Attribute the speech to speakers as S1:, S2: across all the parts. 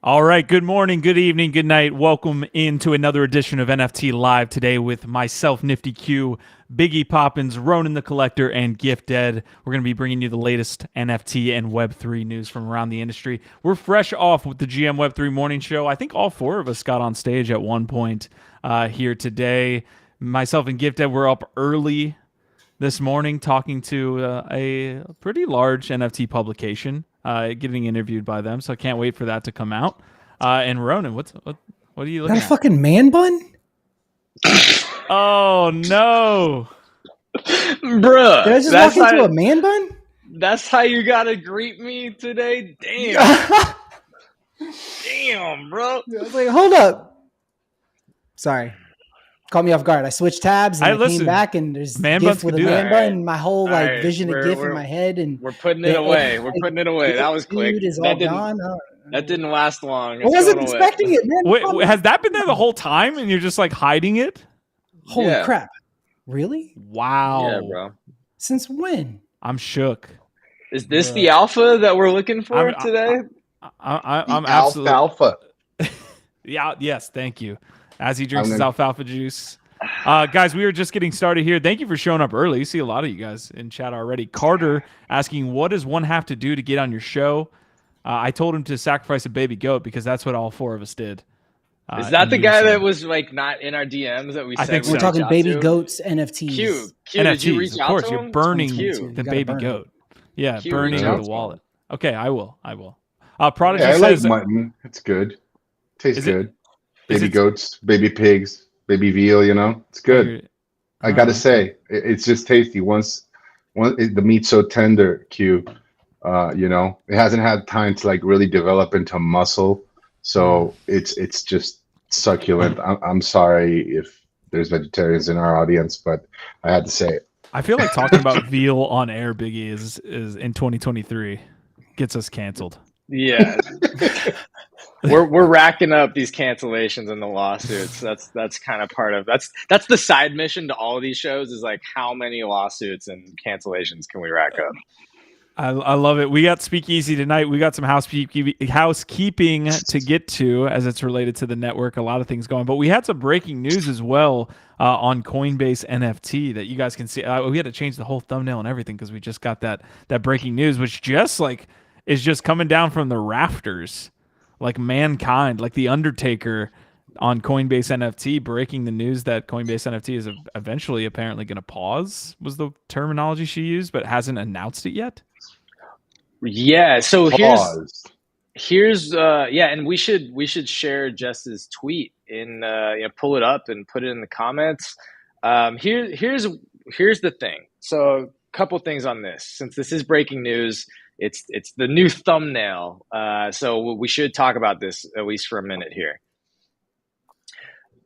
S1: All right. Good morning, good evening, good night. Welcome into another edition of NFT Live today with myself, Nifty Q, Biggie Poppins, Ronan the Collector, and Gift Dead. We're going to be bringing you the latest NFT and Web3 news from around the industry. We're fresh off with the GM Web3 morning show. I think all four of us got on stage at one point here today. Myself and Gift Dead were up early this morning talking to a pretty large NFT publication, getting interviewed by them. So I can't wait for that to come out. And Ronan, what are you looking
S2: That a
S1: at?
S2: fucking man bun?
S1: Oh no,
S3: Bruh.
S2: Did I just walk into a man bun?
S3: That's how you gotta greet me today? Damn. Damn, bro.
S2: I was like, hold up. Sorry. Caught me off guard. I switched tabs and I came back and there's
S1: man
S2: Gift
S1: buns
S2: with a
S1: can do
S2: man
S1: that.
S2: bun and my whole like
S3: right.
S2: vision of Gift in my head, and
S3: We're putting it away. We're putting it away. That was quick.
S2: Dude is all gone.
S3: That didn't last long.
S2: I wasn't expecting it, man.
S1: Wait, has that been there the whole time and you're just like hiding it?
S2: Holy
S3: Yeah.
S2: crap. Really?
S1: Wow.
S3: Yeah, bro.
S2: Since when?
S1: I'm shook.
S3: Is this the alpha that we're looking for today?
S1: I'm absolutely
S4: alpha.
S1: Yeah. Yes. Thank you. As he drinks his alfalfa juice. Guys, we are just getting started here. Thank you for showing up early. You see a lot of you guys in chat already. Carter asking, what does one have to do to get on your show? I told him to sacrifice a baby goat because that's what all four of us did.
S3: Is that the guy that was like not in our DMs that we said?
S1: I think
S2: We're talking baby goats, NFTs.
S3: Q,
S1: NFTs,
S3: did you reach out
S1: of course.
S3: to
S1: You're
S3: him?
S1: burning
S3: Q.
S1: the baby goat. Yeah,
S3: Q,
S1: burning
S3: reach out
S1: the
S3: to
S1: wallet.
S3: him.
S1: Okay, I will. Prodigy
S4: Yeah, I like
S1: says,
S4: mutton. It's good. Tastes
S1: Is it-
S4: good.
S1: is
S4: Baby
S1: it-
S4: goats, baby pigs, baby veal. It's good. I gotta say, it's just tasty. Once the meat's so tender, Q. It hasn't had time to like really develop into muscle, so it's just succulent. I'm sorry if there's vegetarians in our audience, but I had to say it.
S1: I feel like talking about veal on air, Biggie, is in 2023 gets us canceled.
S3: Yeah. We're racking up these cancellations and the lawsuits. That's kind of part of that's the side mission to all of these shows is like how many lawsuits and cancellations can we rack up?
S1: I love it. We got Speakeasy tonight. We got some housekeeping to get to as it's related to the network. A lot of things going, but we had some breaking news as well on Coinbase NFT that you guys can see. We had to change the whole thumbnail and everything because we just got that breaking news, which just like is just coming down from the rafters, like mankind, like the Undertaker on Coinbase NFT, breaking the news that Coinbase NFT is eventually apparently going to pause. Was the terminology she used, but hasn't announced it yet.
S3: Yeah, so
S4: Pause.
S3: here's and we should share Jess's tweet in pull it up and put it in the comments. Here's the thing. So a couple things on this. Since this is breaking news, it's the new thumbnail. So we should talk about this at least for a minute here.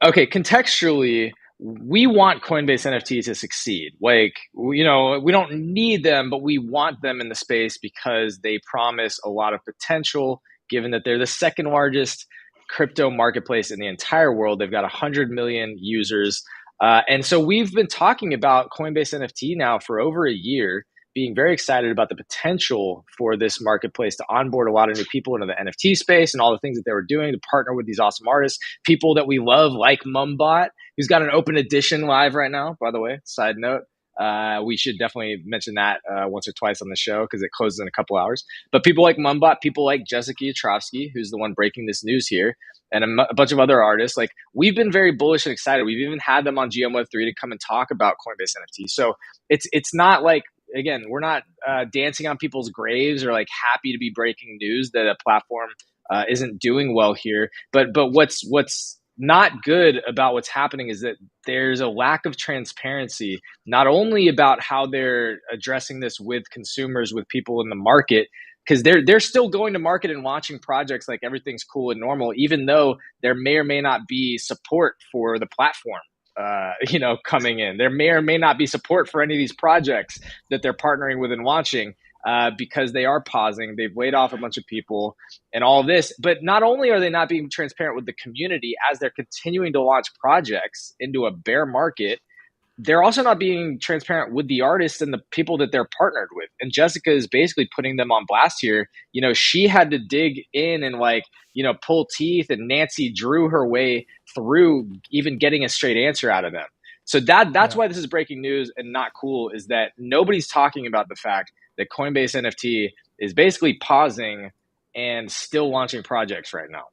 S3: Okay, contextually, we want Coinbase NFT to succeed. Like, we don't need them, but we want them in the space because they promise a lot of potential, given that they're the second largest crypto marketplace in the entire world. They've got 100 million users. And so we've been talking about Coinbase NFT now for over a year, being very excited about the potential for this marketplace to onboard a lot of new people into the NFT space and all the things that they were doing to partner with these awesome artists, people that we love, like Mumbot, who's got an open edition live right now, by the way, side note. We should definitely mention that once or twice on the show because it closes in a couple hours. But people like Mumbot, people like Jessica Yatrovsky, who's the one breaking this news here, and a bunch of other artists. Like, we've been very bullish and excited. We've even had them on GM Web3 to come and talk about Coinbase NFT. So it's not like, again, we're not dancing on people's graves or like happy to be breaking news that a platform isn't doing well here. But what's not good about what's happening is that there's a lack of transparency, not only about how they're addressing this with consumers, with people in the market, because they're still going to market and launching projects like everything's cool and normal, even though there may or may not be support for the platform. Coming in. There may or may not be support for any of these projects that they're partnering with and launching because they are pausing. They've laid off a bunch of people and all of this. But not only are they not being transparent with the community as they're continuing to launch projects into a bear market, they're also not being transparent with the artists and the people that they're partnered with. And Jessica is basically putting them on blast here. You know, she had to dig in and like, you know, pull teeth, and Nancy drew her way through even getting a straight answer out of them. So that's why this is breaking news and not cool, is that nobody's talking about the fact that Coinbase NFT is basically pausing and still launching projects right now.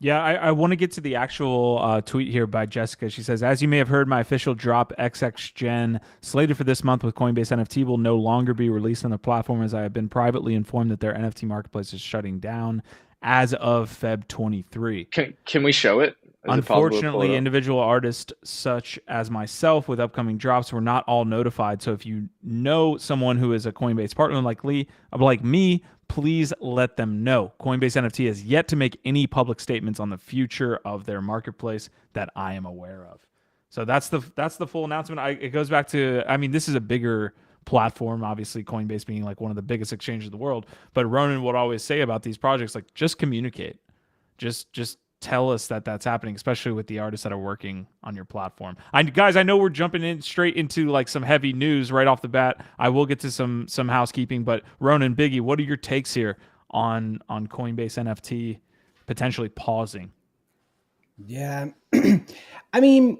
S1: Yeah, I want to get to the actual tweet here by Jessica. She says, as you may have heard, my official drop XXGen slated for this month with Coinbase NFT will no longer be released on the platform, as I have been privately informed that their NFT marketplace is shutting down as of Feb 23.
S3: Can we show it?
S1: Unfortunately, individual artists such as myself with upcoming drops were not all notified. So if you know someone who is a Coinbase partner like me, please let them know. Coinbase NFT has yet to make any public statements on the future of their marketplace that I am aware of. So that's the full announcement. It goes back to, I mean, this is a bigger platform, obviously Coinbase being like one of the biggest exchanges in the world. But Ronan would always say about these projects, like, just communicate. Just tell us that that's happening, especially with the artists that are working on your platform. Guys, I know we're jumping in straight into like some heavy news right off the bat. I will get to some housekeeping, but Ronan, Biggie, what are your takes here on Coinbase NFT potentially pausing?
S2: Yeah, I mean,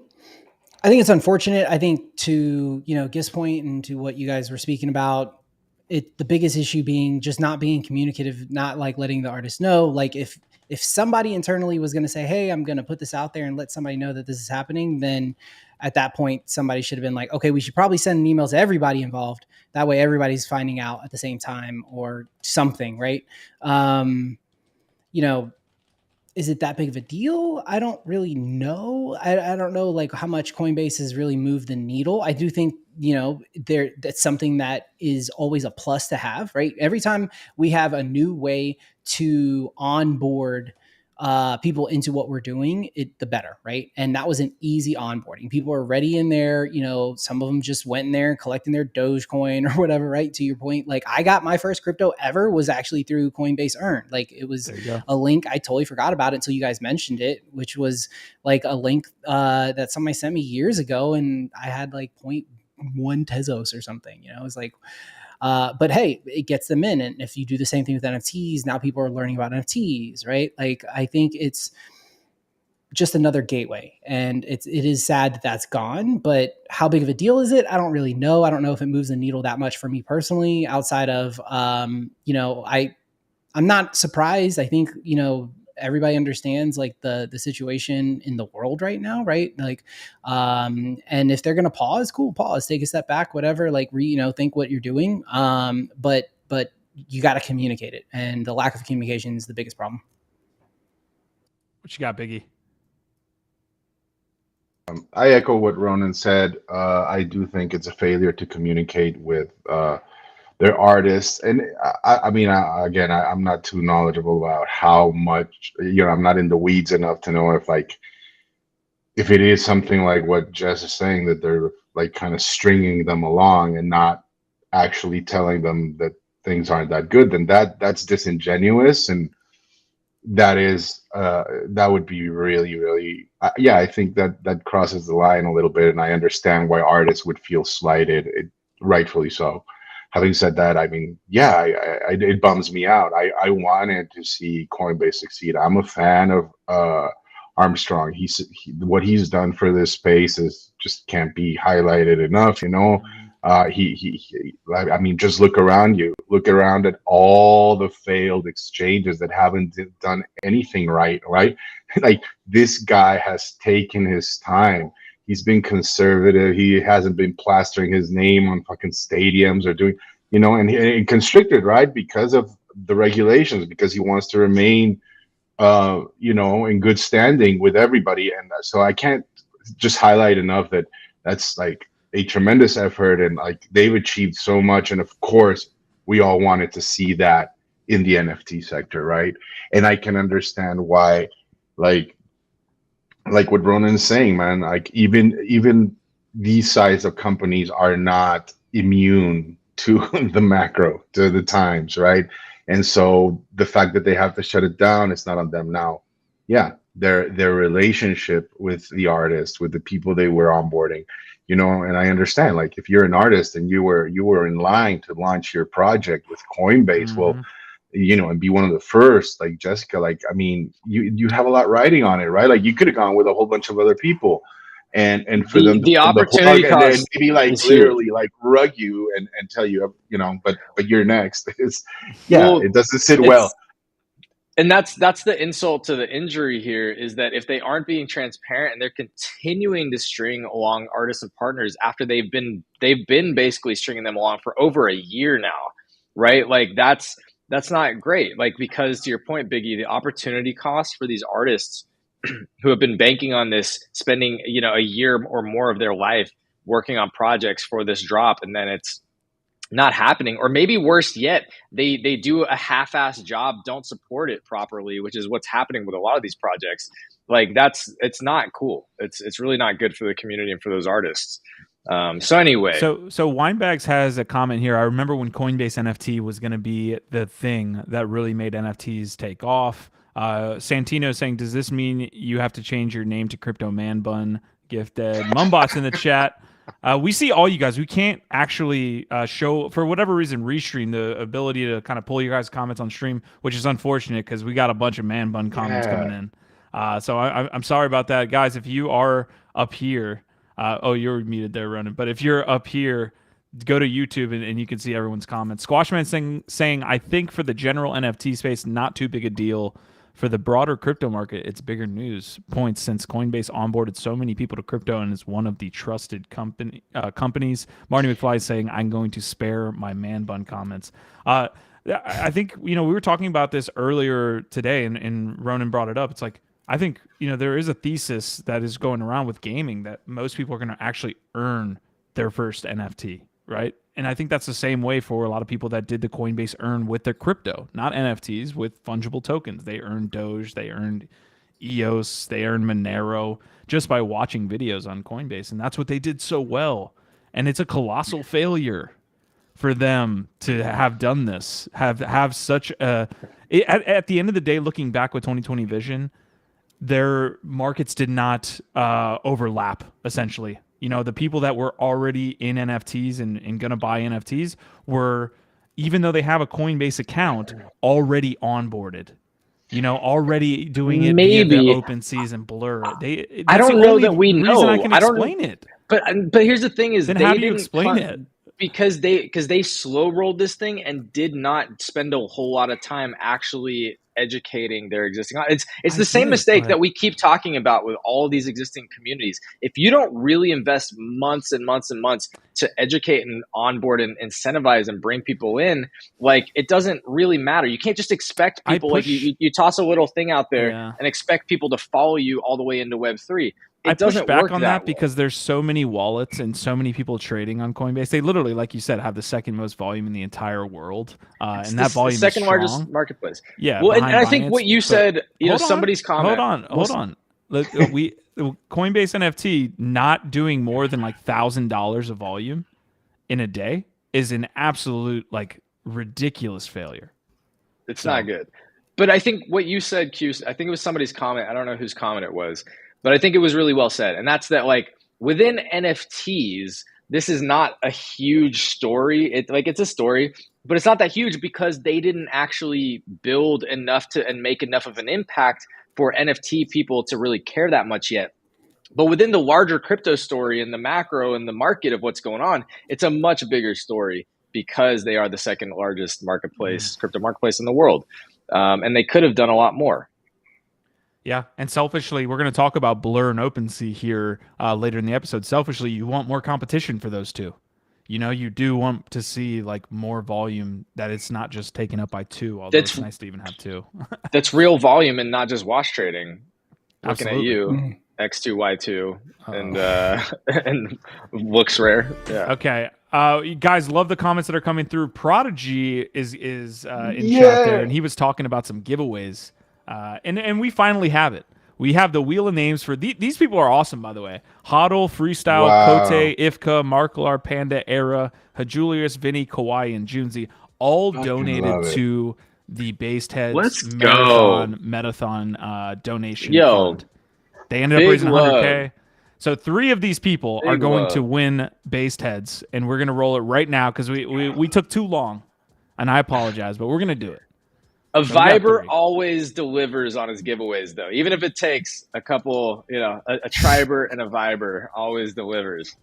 S2: I think it's unfortunate. I think, to, you know, Gift's point and to what you guys were speaking about, the biggest issue being just not being communicative, not like letting the artist know. Like if somebody internally was going to say, hey, I'm going to put this out there and let somebody know that this is happening, then at that point, somebody should have been like, okay, we should probably send an email to everybody involved. That way everybody's finding out at the same time or something, right? You know, is it that big of a deal? I don't really know. I don't know like how much Coinbase has really moved the needle. I do think, you know, that's something that is always a plus to have, right? Every time we have a new way to onboard people into what we're doing, the better, right? And that was an easy onboarding. People are already in there. You know, some of them just went in there collecting their Dogecoin or whatever, right? To your point, like I got my first crypto ever was actually through Coinbase Earn. Like it was a link. I totally forgot about it until you guys mentioned it, which was like a link that somebody sent me years ago, and I had like 0.1 Tezos or something. You know, it was like, but hey, it gets them in. And if you do the same thing with NFTs, now people are learning about NFTs, right? Like, I think it's just another gateway, and it is sad that that's gone, but how big of a deal is it? I don't really know. I don't know if it moves the needle that much for me personally, outside of, you know, I'm not surprised. I think, you know, everybody understands like the situation in the world right now, right? Like, and if they're gonna pause, cool, pause, take a step back, whatever. Like, think what you're doing. But you got to communicate it, and the lack of communication is the biggest problem.
S1: What you got, Biggie?
S4: I echo what Ronan said. I do think it's a failure to communicate with their artists. And I mean, again, I'm not too knowledgeable about how much, you know, I'm not in the weeds enough to know if it is something like what Jess is saying, that they're like kind of stringing them along and not actually telling them that things aren't that good, then that's disingenuous. And that would be really, yeah, I think that crosses the line a little bit. And I understand why artists would feel slighted, rightfully so. Having said that, I mean, yeah, it bums me out. I wanted to see Coinbase succeed. I'm a fan of Armstrong. What he's done for this space just can't be highlighted enough. You know, I mean, just look around you. Look around at all the failed exchanges that haven't done anything right. Like, this guy has taken his time. He's been conservative. He hasn't been plastering his name on fucking stadiums or doing, you know, and constricted, right? Because of the regulations, because he wants to remain, you know, in good standing with everybody. And so I can't just highlight enough that that's like a tremendous effort, and like they've achieved so much. And of course, we all wanted to see that in the NFT sector, right? And I can understand why, like what Ronan is saying, man, like even these size of companies are not immune to the macro, to the times, right? And so the fact that they have to shut it down, it's not on them now. Yeah, their relationship with the artist, with the people they were onboarding, you know. And I understand, like, if you're an artist and you were in line to launch your project with Coinbase, well, you know, and be one of the first, like Jessica, like, I mean, you have a lot riding on it, right? Like, you could have gone with a whole bunch of other people, and for them to
S3: The
S4: pull the
S3: opportunity
S4: plug, and then
S3: cost
S4: maybe like
S3: is huge.
S4: literally like rug you and tell you, you know, but you're next. It's, yeah,
S3: Well,
S4: it doesn't sit well.
S3: And that's the insult to the injury here, is that if they aren't being transparent and they're continuing to string along artists and partners after they've been basically stringing them along for over a year now, right? Like, that's not great. Like, because to your point, Biggie, the opportunity cost for these artists who have been banking on this, spending, you know, a year or more of their life working on projects for this drop, and then it's not happening, or maybe worse yet, they do a half-assed job, don't support it properly, which is what's happening with a lot of these projects. Like, it's not cool. It's really not good for the community and for those artists. So anyway,
S1: so Winebags has a comment here. I remember when Coinbase NFT was going to be the thing that really made NFTs take off. Santino saying, does this mean you have to change your name to Crypto Man Bun? Gifted. Mumbot's in the chat. We see all you guys. We can't actually show, for whatever reason, restream the ability to kind of pull your guys' comments on stream, which is unfortunate because we got a bunch of man bun comments coming in. So I'm sorry about that, guys. If you are up here, oh, you're muted there, Ronan. But if you're up here, go to YouTube and you can see everyone's comments. Squashman saying, I think for the general NFT space, not too big a deal. For the broader crypto market, it's bigger news points since Coinbase onboarded so many people to crypto and is one of the trusted companies. Marty McFly is saying, I'm going to spare my man bun comments. I think, you know, we were talking about this earlier today, and Ronan brought it up. It's like, I think, you know, there is a thesis that is going around with gaming that most people are going to actually earn their first NFT, right? And I think that's the same way for a lot of people that did the Coinbase earn with their crypto, not NFTs, with fungible tokens. They earned Doge, they earned EOS, they earned Monero just by watching videos on Coinbase. And that's what they did so well. And it's a colossal failure for them to have done this, have such a... At the end of the day, looking back with 2020 vision, their markets did not overlap, essentially. You know, the people that were already in NFTs and going to buy NFTs were, even though they have a Coinbase account, already onboarded. You know, already doing it via the OpenSeas and Blur.
S3: I don't know that we know.
S1: I can explain it.
S3: But here's the thing: is
S1: then how do you explain it?
S3: Because they slow rolled this thing and did not spend a whole lot of time actually educating their existing. It's the same mistake that we keep talking about with all of these existing communities. If you don't really invest months and months and months to educate and onboard and incentivize and bring people in, like, it doesn't really matter. You can't just expect people, like you toss a little thing out there and expect people to follow you all the way into Web3. I push back on that
S1: because there's so many wallets and so many people trading on Coinbase. They literally, like you said, have the second most volume in the entire world, and that volume is
S3: second
S1: strong.
S3: largest marketplace.
S1: Yeah,
S3: well, and I think what you said, you know, somebody's comment.
S1: Hold on. Look, Coinbase NFT not doing more than like $1,000 of volume in a day is an absolute, like, ridiculous failure.
S3: It's not good. But I think what you said, Q, I think it was somebody's comment. I don't know whose comment it was. But I think it was really well said. And that's that, like, within NFTs, this is not a huge story. It's a story, but it's not that huge because they didn't actually build enough and make enough of an impact for NFT people to really care that much yet. But within the larger crypto story and the macro and the market of what's going on, it's a much bigger story because they are the second largest marketplace, crypto marketplace in the world. And they could have done a lot more.
S1: Yeah, and selfishly, we're going to talk about Blur and OpenSea here later in the episode. Selfishly, you want more competition for those two. You know, you do want to see, like, more volume, that it's not just taken up by two, although it's nice to even have two.
S3: That's real volume and not just wash trading.
S1: Absolutely.
S3: Looking at you, X2, Y2, and looks rare. Yeah.
S1: Okay. You guys love the comments that are coming through. Prodigy is in chat there, and he was talking about some giveaways. And we finally have it. We have the wheel of names for these people are awesome, by the way. Hodl, Freestyle, Kote, Ifka, Marklar, Panda, Era, Hajulius, Vinny, Kawhi, and Junzi all donated to the BasedHeads
S3: Let's
S1: Metathon donation
S3: Yo,
S1: fund. They ended up
S3: big
S1: raising
S3: love.
S1: 100K. So 3 of these people are
S3: Big
S1: going
S3: love.
S1: to win BasedHeads, and we're going to roll it right now because we took too long, and I apologize, but we're going to do it.
S3: A
S1: So we got
S3: Viber
S1: 3.
S3: always delivers on his giveaways, though. Even if it takes a couple, a Triber and a Viber always delivers.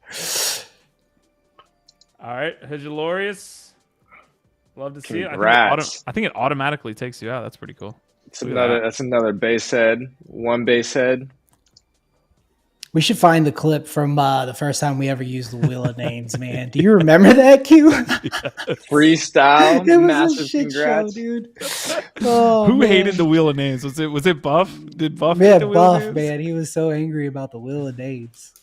S1: All right, Hidjalorius. Love to see
S3: Congrats.
S1: it. I think it automatically takes you out. That's pretty cool.
S3: That's another base head. 1 base head.
S2: We should find the clip from the first time we ever used the Wheel of Names, man. Do you remember that, Q?
S3: Freestyle.
S2: It was
S3: Massive
S2: a shit
S3: congrats.
S2: show, dude. Oh,
S1: Who
S2: man.
S1: hated the Wheel of Names? Was it Buff? Did Buff
S2: Yeah,
S1: hate the Wheel of
S2: Buff,
S1: Names?
S2: man. He was so angry about the Wheel of Names.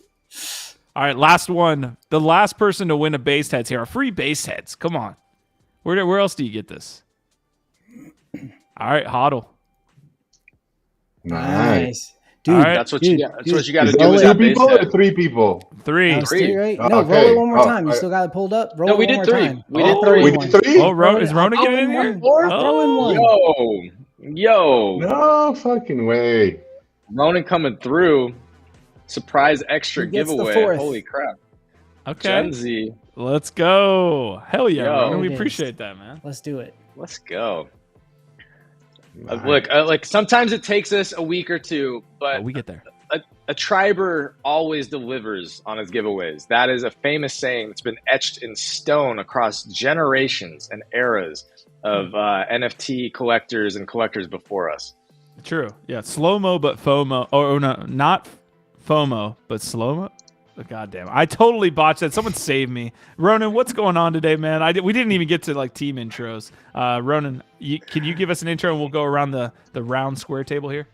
S1: All right, last one. The last person to win a BasedHeads here. A free BasedHeads. Come on. Where else do you get this? All right, Hodl.
S4: Nice.
S2: Dude,
S1: All right.
S3: That's what you got. That's what you got to
S2: Dude,
S3: do.
S2: roll
S3: Is
S2: it.
S3: that
S4: 2
S3: base
S4: people or
S3: head.
S4: 3 people?
S1: 3.
S2: That was 3, right?
S4: Oh,
S2: No, roll
S4: okay.
S2: it one more
S4: Oh,
S2: time. You
S4: all
S2: still got it pulled up. Roll
S3: No,
S2: it
S3: we
S2: one
S3: did
S2: more
S3: 3.
S2: time.
S3: We
S2: I'll
S3: did
S2: throw
S3: 3.
S2: in
S4: We
S2: one.
S4: did 3?
S1: Oh, is
S2: I'll
S1: Rona
S2: throw
S1: getting in
S2: in
S1: here?
S2: one more. I'll throw in one.
S3: Yo.
S4: No fucking way.
S3: Ronan coming through. Surprise extra
S2: Who gets the
S3: giveaway.
S2: 4th?
S3: Holy crap.
S1: Okay.
S3: Gen Z.
S1: Let's go. Hell yeah,
S3: Yo.
S1: Rona. We
S2: It is.
S1: appreciate that, man.
S2: Let's do it.
S3: Let's go.
S4: Nice.
S3: Look, like sometimes it takes us a week or 2, but
S1: We get there.
S3: a Triber always delivers on his giveaways. That is a famous saying that's been etched in stone across generations and eras of NFT collectors and collectors before us.
S1: True. Yeah. Slow-mo, but FOMO. Oh, no. Not FOMO, but slow-mo. Oh, God damn. I totally botched that. Someone save me. Ronan, what's going on today, man? We didn't even get to like team intros. Ronan, can you give us an intro and we'll go around the round square table here?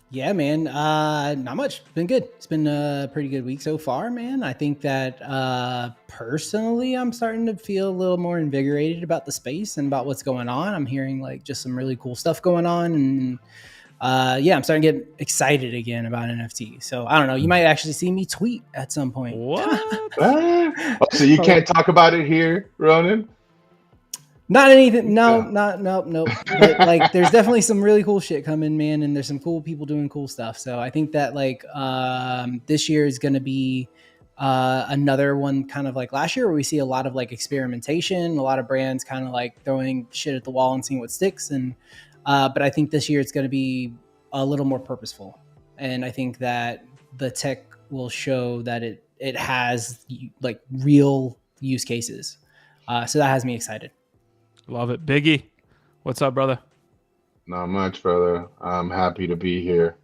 S2: Yeah, man. Not much. It's been good. It's been a pretty good week so far, man. I think that personally, I'm starting to feel a little more invigorated about the space and about what's going on. I'm hearing like just some really cool stuff going on, and yeah, I'm starting to get excited again about NFT. So I don't know. You might actually see me tweet at some point.
S1: What?
S4: Oh, so you can't talk about it here, Ronan?
S2: Not anything. No. But, like, there's definitely some really cool shit coming, man, and there's some cool people doing cool stuff. So I think that like this year is going to be another one, kind of like last year, where we see a lot of like experimentation, a lot of brands kind of like throwing shit at the wall and seeing what sticks. And but I think this year it's going to be a little more purposeful, and I think that the tech will show that it has like real use cases. So that has me excited.
S1: Love it. Biggie, what's up, brother?
S4: Not much, brother. I'm happy to be here.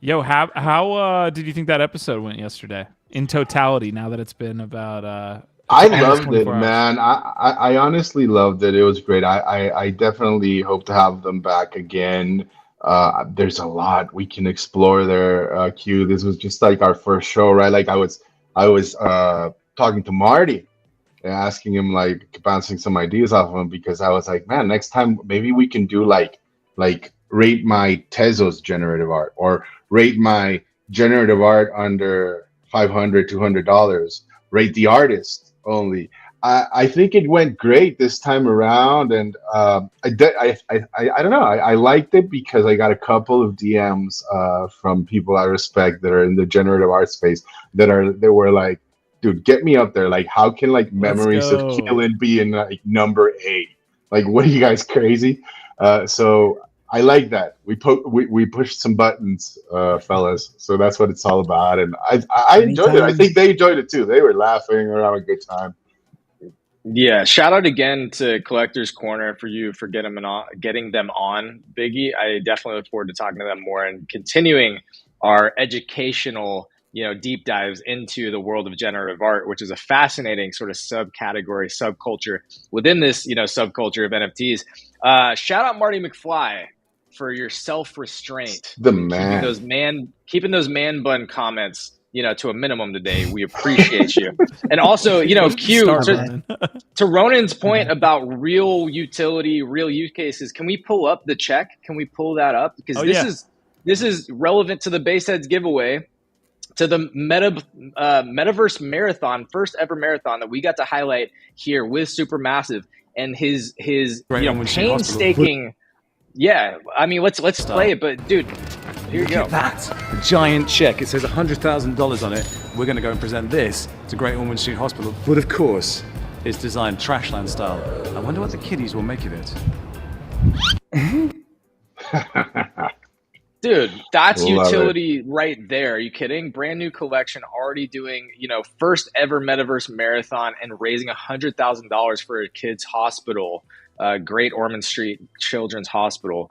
S1: Yo, how did you think that episode went yesterday in totality, now that it's been about
S4: I
S1: almost
S4: loved it,
S1: 24 hours?
S4: man. I honestly loved it. It was great. I definitely hope to have them back again. There's a lot we can explore there, Q. This was just like our first show, right? Like I was talking to Marty and asking him, like, bouncing some ideas off of him, because I was like, man, next time maybe we can do like rate my Tezos generative art, or rate my generative art under $500, $200, rate the artist only. I think it went great this time around, and I don't know. I liked it because I got a couple of DMs from people I respect that are in the generative art space that were like, dude, get me up there. Like, how can like Memories of Keelan be in like number 8? Like, what are you guys, crazy? So I like that. We pushed some buttons, fellas. So that's what it's all about. And I enjoyed it. I think they enjoyed it too. They were laughing or having a good time.
S3: Yeah, shout out again to Collectors Corner for getting them on, Biggie. I definitely look forward to talking to them more and continuing our educational, deep dives into the world of generative art, which is a fascinating sort of subcategory, subculture within this, subculture of NFTs. Shout out Marty McFly for your self-restraint.
S4: The man.
S3: Keeping those man bun comments, to a minimum today. We appreciate you. And also, Q, to Ronan's point about real utility, real use cases, can we pull up the check? Can we pull that up? Because this is relevant to the BasedHeads giveaway. to the metaverse marathon, first ever marathon that we got to highlight here with Supermassive and his painstaking. Yeah, I mean, let's play it, but dude, here you go.
S5: That a giant check. It says $100,000 on it. We're going to go and present this to Great Ormond Street Hospital. But of course, it's designed Trashland style. I wonder what the kiddies will make of it.
S3: Dude, that's utility right there. Are you kidding? Brand new collection, already doing, first ever metaverse marathon and raising $100,000 for a kids' hospital, Great Ormond Street Children's Hospital.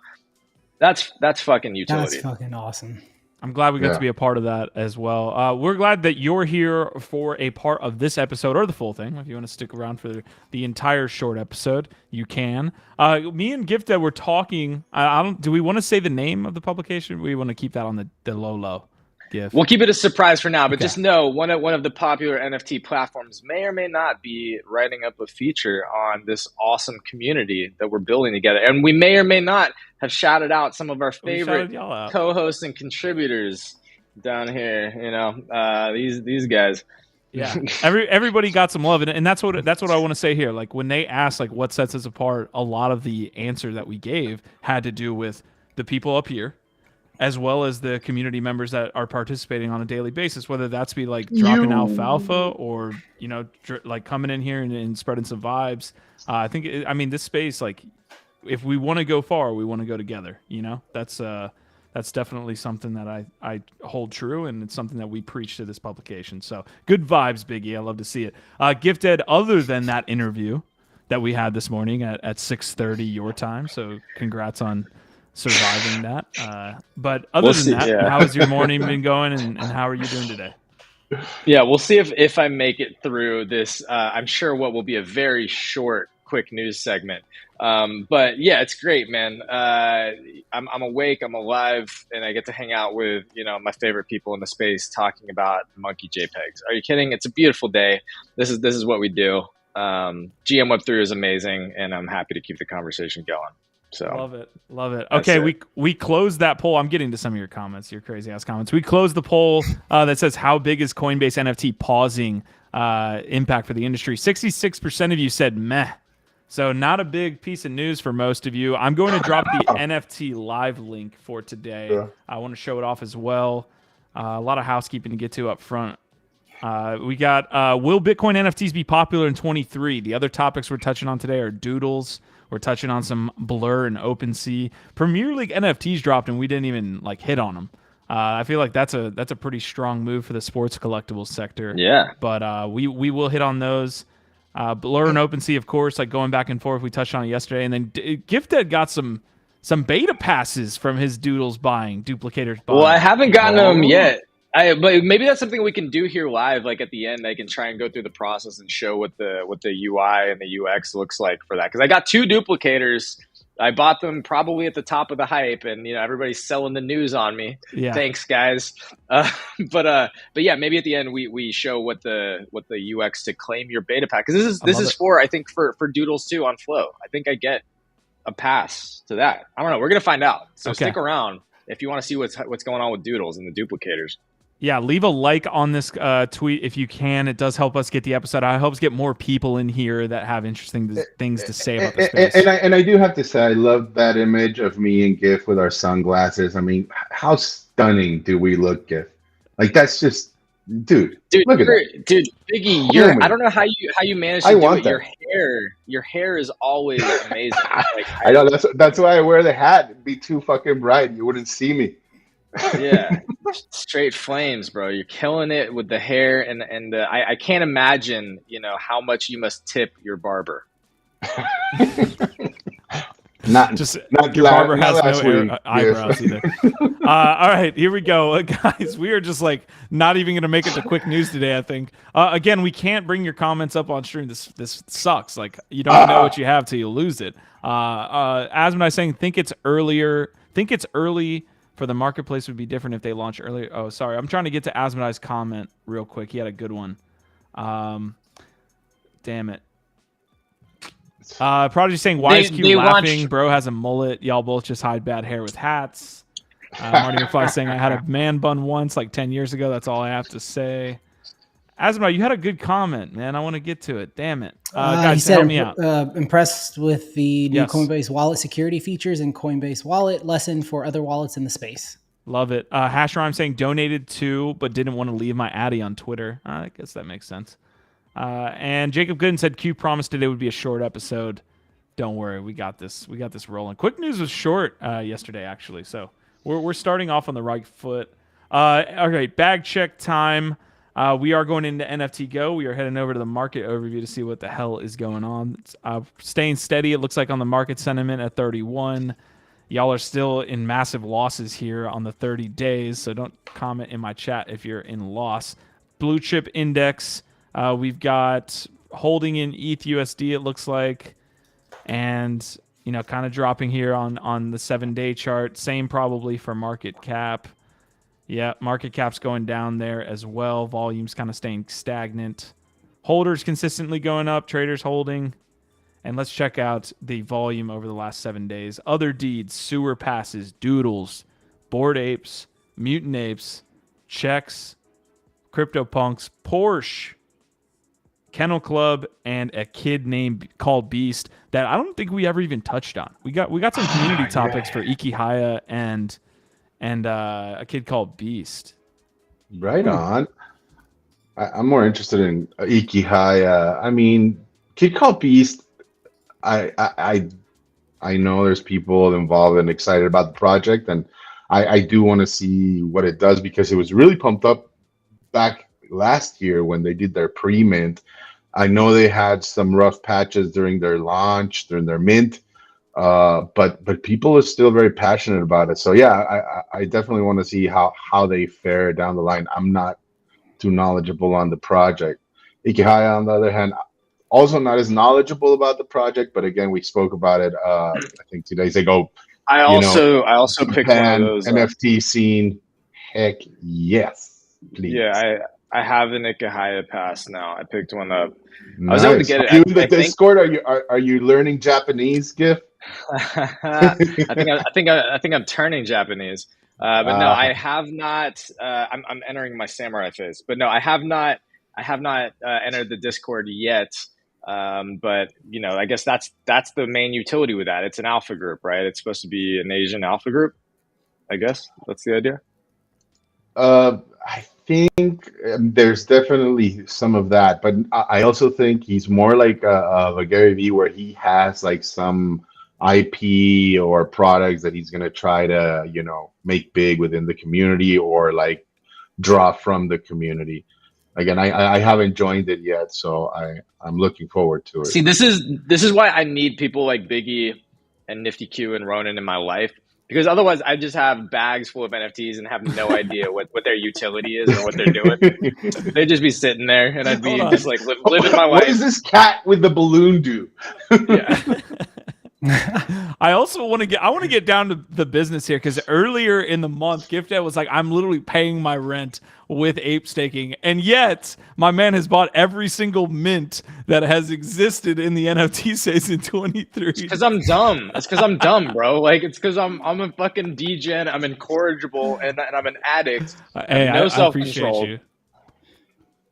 S3: That's fucking utility.
S2: That's fucking awesome.
S1: I'm glad we got to be a part of that as well. We're glad that you're here for a part of this episode or the full thing. If you want to stick around for the entire short episode, you can. Me and Gifted were talking. Do we want to say the name of the publication? We want to keep that on the low. Gift.
S3: We'll keep it a surprise for now, but just know one of the popular NFT platforms may or may not be writing up a feature on this awesome community that we're building together. And we may or may not have shouted out some of our favorite co-hosts and contributors down here, these guys.
S1: Yeah. Everybody got some love, and that's what I want to say here. Like when they asked like what sets us apart, a lot of the answer that we gave had to do with the people up here, as well as the community members that are participating on a daily basis, whether that's be like dropping alfalfa or, like coming in here and spreading some vibes. I think, this space, like if we want to go far, we want to go together, that's definitely something that I hold true. And it's something that we preach to this publication. So good vibes, Biggie. I love to see it. Gifted, other than that interview that we had this morning at 6:30 your time. So congrats on surviving that. But other than that, how has your morning been going and how are you doing today?
S3: Yeah, we'll see if I make it through this. I'm sure what will be a very short, quick news segment. But yeah, it's great, man. I'm awake, I'm alive, and I get to hang out with, my favorite people in the space talking about monkey JPEGs. Are you kidding? It's a beautiful day. This is what we do. GM Web3 is amazing, and I'm happy to keep the conversation going. So
S1: love it. Okay, we closed that poll. I'm getting to some of your comments, your crazy ass comments. We closed the poll that says how big is Coinbase NFT pausing impact for the industry. 66% of you said meh. So not a big piece of news for most of you. I'm going to drop the NFT live link for today. Yeah. I want to show it off as well. A lot of housekeeping to get to up front. We got will Bitcoin NFTs be popular in 23? The other topics we're touching on today are Doodles. We're touching on some Blur and OpenSea. Premier League NFTs dropped and we didn't even hit on them. I feel like that's a pretty strong move for the sports collectibles sector.
S3: Yeah.
S1: But we will hit on those. Blur and OpenSea, of course, going back and forth. We touched on it yesterday. And then Gifted got some beta passes from his Doodles duplicators buying.
S3: Well, I haven't gotten them yet. But maybe that's something we can do here live. Like at the end, I can try and go through the process and show what the UI and the UX looks like for that. Because I got 2 duplicators. I bought them probably at the top of the hype, and everybody's selling the news on me. Yeah. Thanks, guys. But yeah, maybe at the end we show what the UX to claim your beta pack. Because this is for, I think, for Doodles too on Flow. I think I get a pass to that. I don't know. We're gonna find out. So stick around if you want to see what's going on with Doodles and the duplicators.
S1: Yeah, leave a like on this tweet if you can. It does help us get the episode out. It helps get more people in here that have interesting things to say about the space.
S4: And I do have to say, I love that image of me and GIF with our sunglasses. I mean, how stunning do we look, GIF? That's just, dude look at that.
S3: Dude, Biggie, I don't know how you manage to do it. Your hair is always amazing.
S4: I know, that's why I wear the hat. It'd be too fucking bright. You wouldn't see me.
S3: Yeah, straight flames, bro. You're killing it with the hair, and I can't imagine, how much you must tip your barber.
S4: Not
S1: your barber has no eyebrows either. All right, here we go, guys. We are just not even going to make it to quick news today. I think again, we can't bring your comments up on stream. This sucks. You don't know what you have till you lose it. Asmodai saying think it's early. For the marketplace would be different if they launch earlier. Oh, sorry. I'm trying to get to Asmodai's comment real quick. He had a good one. Damn it. Prodigy saying, why is Q laughing? Bro has a mullet. Y'all both just hide bad hair with hats. Marty McFly saying I had a man bun once, like 10 years ago. That's all I have to say. Asma, you had a good comment, man. I want to get to it. Damn it. Guys,
S2: he said
S1: help me out.
S2: Impressed with the new
S1: Yes.
S2: Coinbase wallet security features and Coinbase wallet lesson for other wallets in the space.
S1: Love it. Hashrhyme saying donated to, but didn't want to leave my Addy on Twitter. I guess that makes sense. And Jacob Gooden said Q promised today would be a short episode. Don't worry, we got this. We got this rolling. Quick News was short yesterday, actually, so we're starting off on the right foot. Okay, bag check time. We are going into NFTGO. We are heading over to the market overview to see what the hell is going on. It's, staying steady, it looks like, on the market sentiment at 31. Y'all are still in massive losses here on the 30 days, so don't comment in my chat if you're in loss. Blue chip index, we've got holding in ETH USD, it looks like, and kind of dropping here on the 7-day chart. Same probably for market cap. Yeah, market cap's going down there as well. Volume's kind of staying stagnant. Holders consistently going up, traders holding. And let's check out the volume over the last 7 days. Other deeds, sewer passes, doodles, bored apes, mutant apes, checks, CryptoPunks, Porsche, Kennel Club, and a kid named called Beast that I don't think we ever even touched on. We got some community topics for Ikihaya and a kid called Beast.
S4: Right on. I'm more interested in Ikihaya. I mean, kid called Beast. I know there's people involved and excited about the project, and I do want to see what it does because it was really pumped up back last year when they did their pre-mint. I know they had some rough patches during their launch, during their mint, but people are still very passionate about it. So yeah, I definitely want to see how they fare down the line. I'm not too knowledgeable on the project. Ikihaya, on the other hand, also not as knowledgeable about the project, but again, we spoke about it I think 2 days ago.
S3: I also picked one of those
S4: NFT scene. Heck yes, please.
S3: Yeah, I have an Ikihaya pass now. I picked one up.
S4: Nice.
S3: I was able to get it.
S4: Are you in the Discord? Are you learning Japanese, Gift?
S3: I think I'm turning Japanese. But no, I have not. I'm entering my samurai phase. But no, I have not entered the Discord yet. But I guess that's the main utility with that. It's an alpha group, right? It's supposed to be an Asian alpha group. I guess that's the idea.
S4: I think there's definitely some of that, but I also think he's more like a Gary Vee, where he has like some IP or products that he's gonna try to make big within the community or like draw from the community. Again, I haven't joined it yet, so I'm looking forward to it.
S3: See, this is why I need people like Biggie and Nifty Q and Ronan in my life, because otherwise I just have bags full of NFTs and have no idea what their utility is or what they're doing. They'd just be sitting there, and I'd be just like living my life.
S4: What does this cat with the balloon do?
S3: Yeah.
S1: I also want to get down to the business here, because earlier in the month, Gifted was like, I'm literally paying my rent with ape staking, and yet my man has bought every single mint that has existed in the NFT space in 23.
S3: It's because I'm dumb. It's because I'm dumb, bro. Like, it's because I'm a fucking degen. I'm incorrigible, and I'm an addict.
S1: Hey,
S3: no
S1: I
S3: self-control.
S1: appreciate you.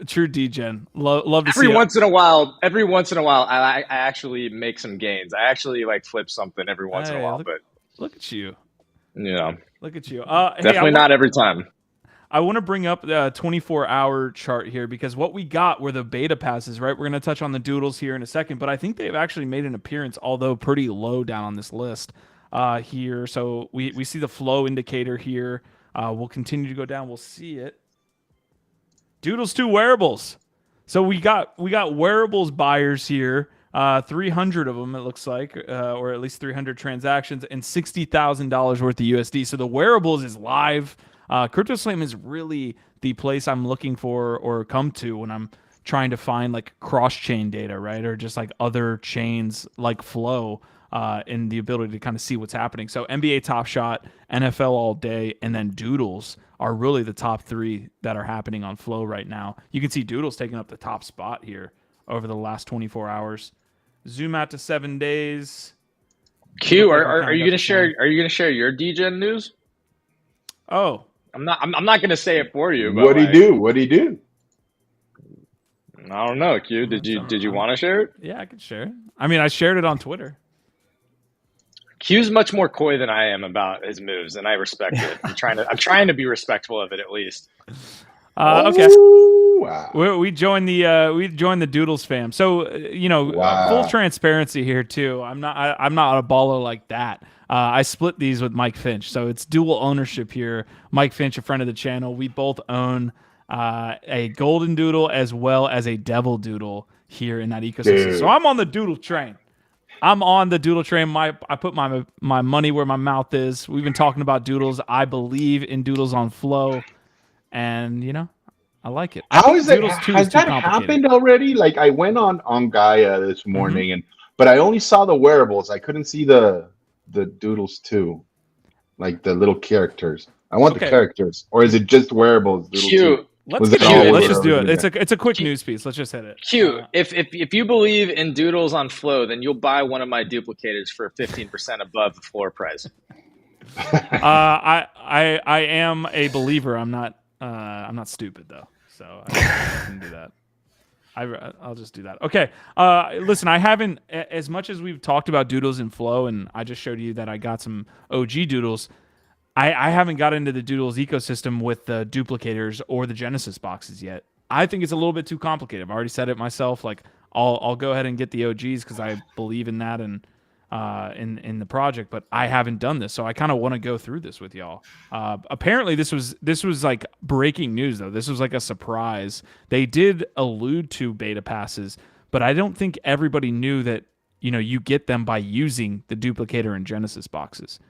S1: True degen. Love to see
S3: every once in a while, I actually make some gains. I actually like flip something every once in a while. But
S1: look at you.
S3: Look
S1: at you.
S3: Definitely not every time.
S1: I want to bring up the 24-hour chart here, because what we got were the beta passes, right? We're going to touch on the doodles here in a second, but I think they've actually made an appearance, although pretty low down on this list here. So we see the flow indicator here. We'll continue to go down. We'll see it. Doodles 2 wearables. So we got wearables buyers here, 300 of them it looks like, or at least 300 transactions, and $60,000 worth of USD. So the wearables is live. CryptoSlam is really the place I'm looking for or come to when I'm trying to find like cross-chain data, right? Or just like other chains like Flow, and the ability to kind of see what's happening. So NBA Top Shot, NFL All Day, and then Doodles are really the top three that are happening on Flow right now. You can see Doodles taking up the top spot here over the last 24 hours. Zoom out to 7 days.
S3: Q, are you gonna share? Are you gonna share your degen news?
S1: Oh,
S3: I'm not going to say it for you. But
S4: What'd he do? What'd he do?
S3: I don't know. Q, did you want to share it?
S1: yeah, I could share it. I mean, I shared it on Twitter.
S3: Q's much more coy than I am about his moves, and I respect it. I'm trying to be respectful of it at least.
S1: Okay.
S4: Wow.
S1: We joined the Doodles fam. So full transparency here too. I'm not a baller like that. I split these with Mike Finch, so it's dual ownership here. Mike Finch, a friend of the channel, we both own a golden doodle as well as a devil doodle here in that ecosystem.
S4: Dude.
S1: So I'm on the doodle train. I put my money where my mouth is. We've been talking about doodles. I believe in doodles on flow, and I like it.
S4: Has that happened already? Like I went on Gaia this morning, but I only saw the wearables. I couldn't see the doodles too, like the little characters. I want the characters, or is it just wearables?
S3: Cute.
S1: Let's just do it. It's a quick news piece. Let's just hit it.
S3: Q, if you believe in doodles on flow, then you'll buy one of my duplicators for 15% above the floor price.
S1: I am a believer. I'm not stupid though, so I can do that. I'll just do that. Okay. Listen, I haven't, as much as we've talked about doodles in flow, and I just showed you that I got some OG doodles. I haven't got into the Doodles ecosystem with the duplicators or the Genesis boxes yet. I think it's a little bit too complicated. I've already said it myself. Like I'll go ahead and get the OGs because I believe in that and in the project, but I haven't done this, so I kind of want to go through this with y'all. Apparently, this was like breaking news though. This was like a surprise. They did allude to beta passes, but I don't think everybody knew that you get them by using the duplicator and Genesis boxes.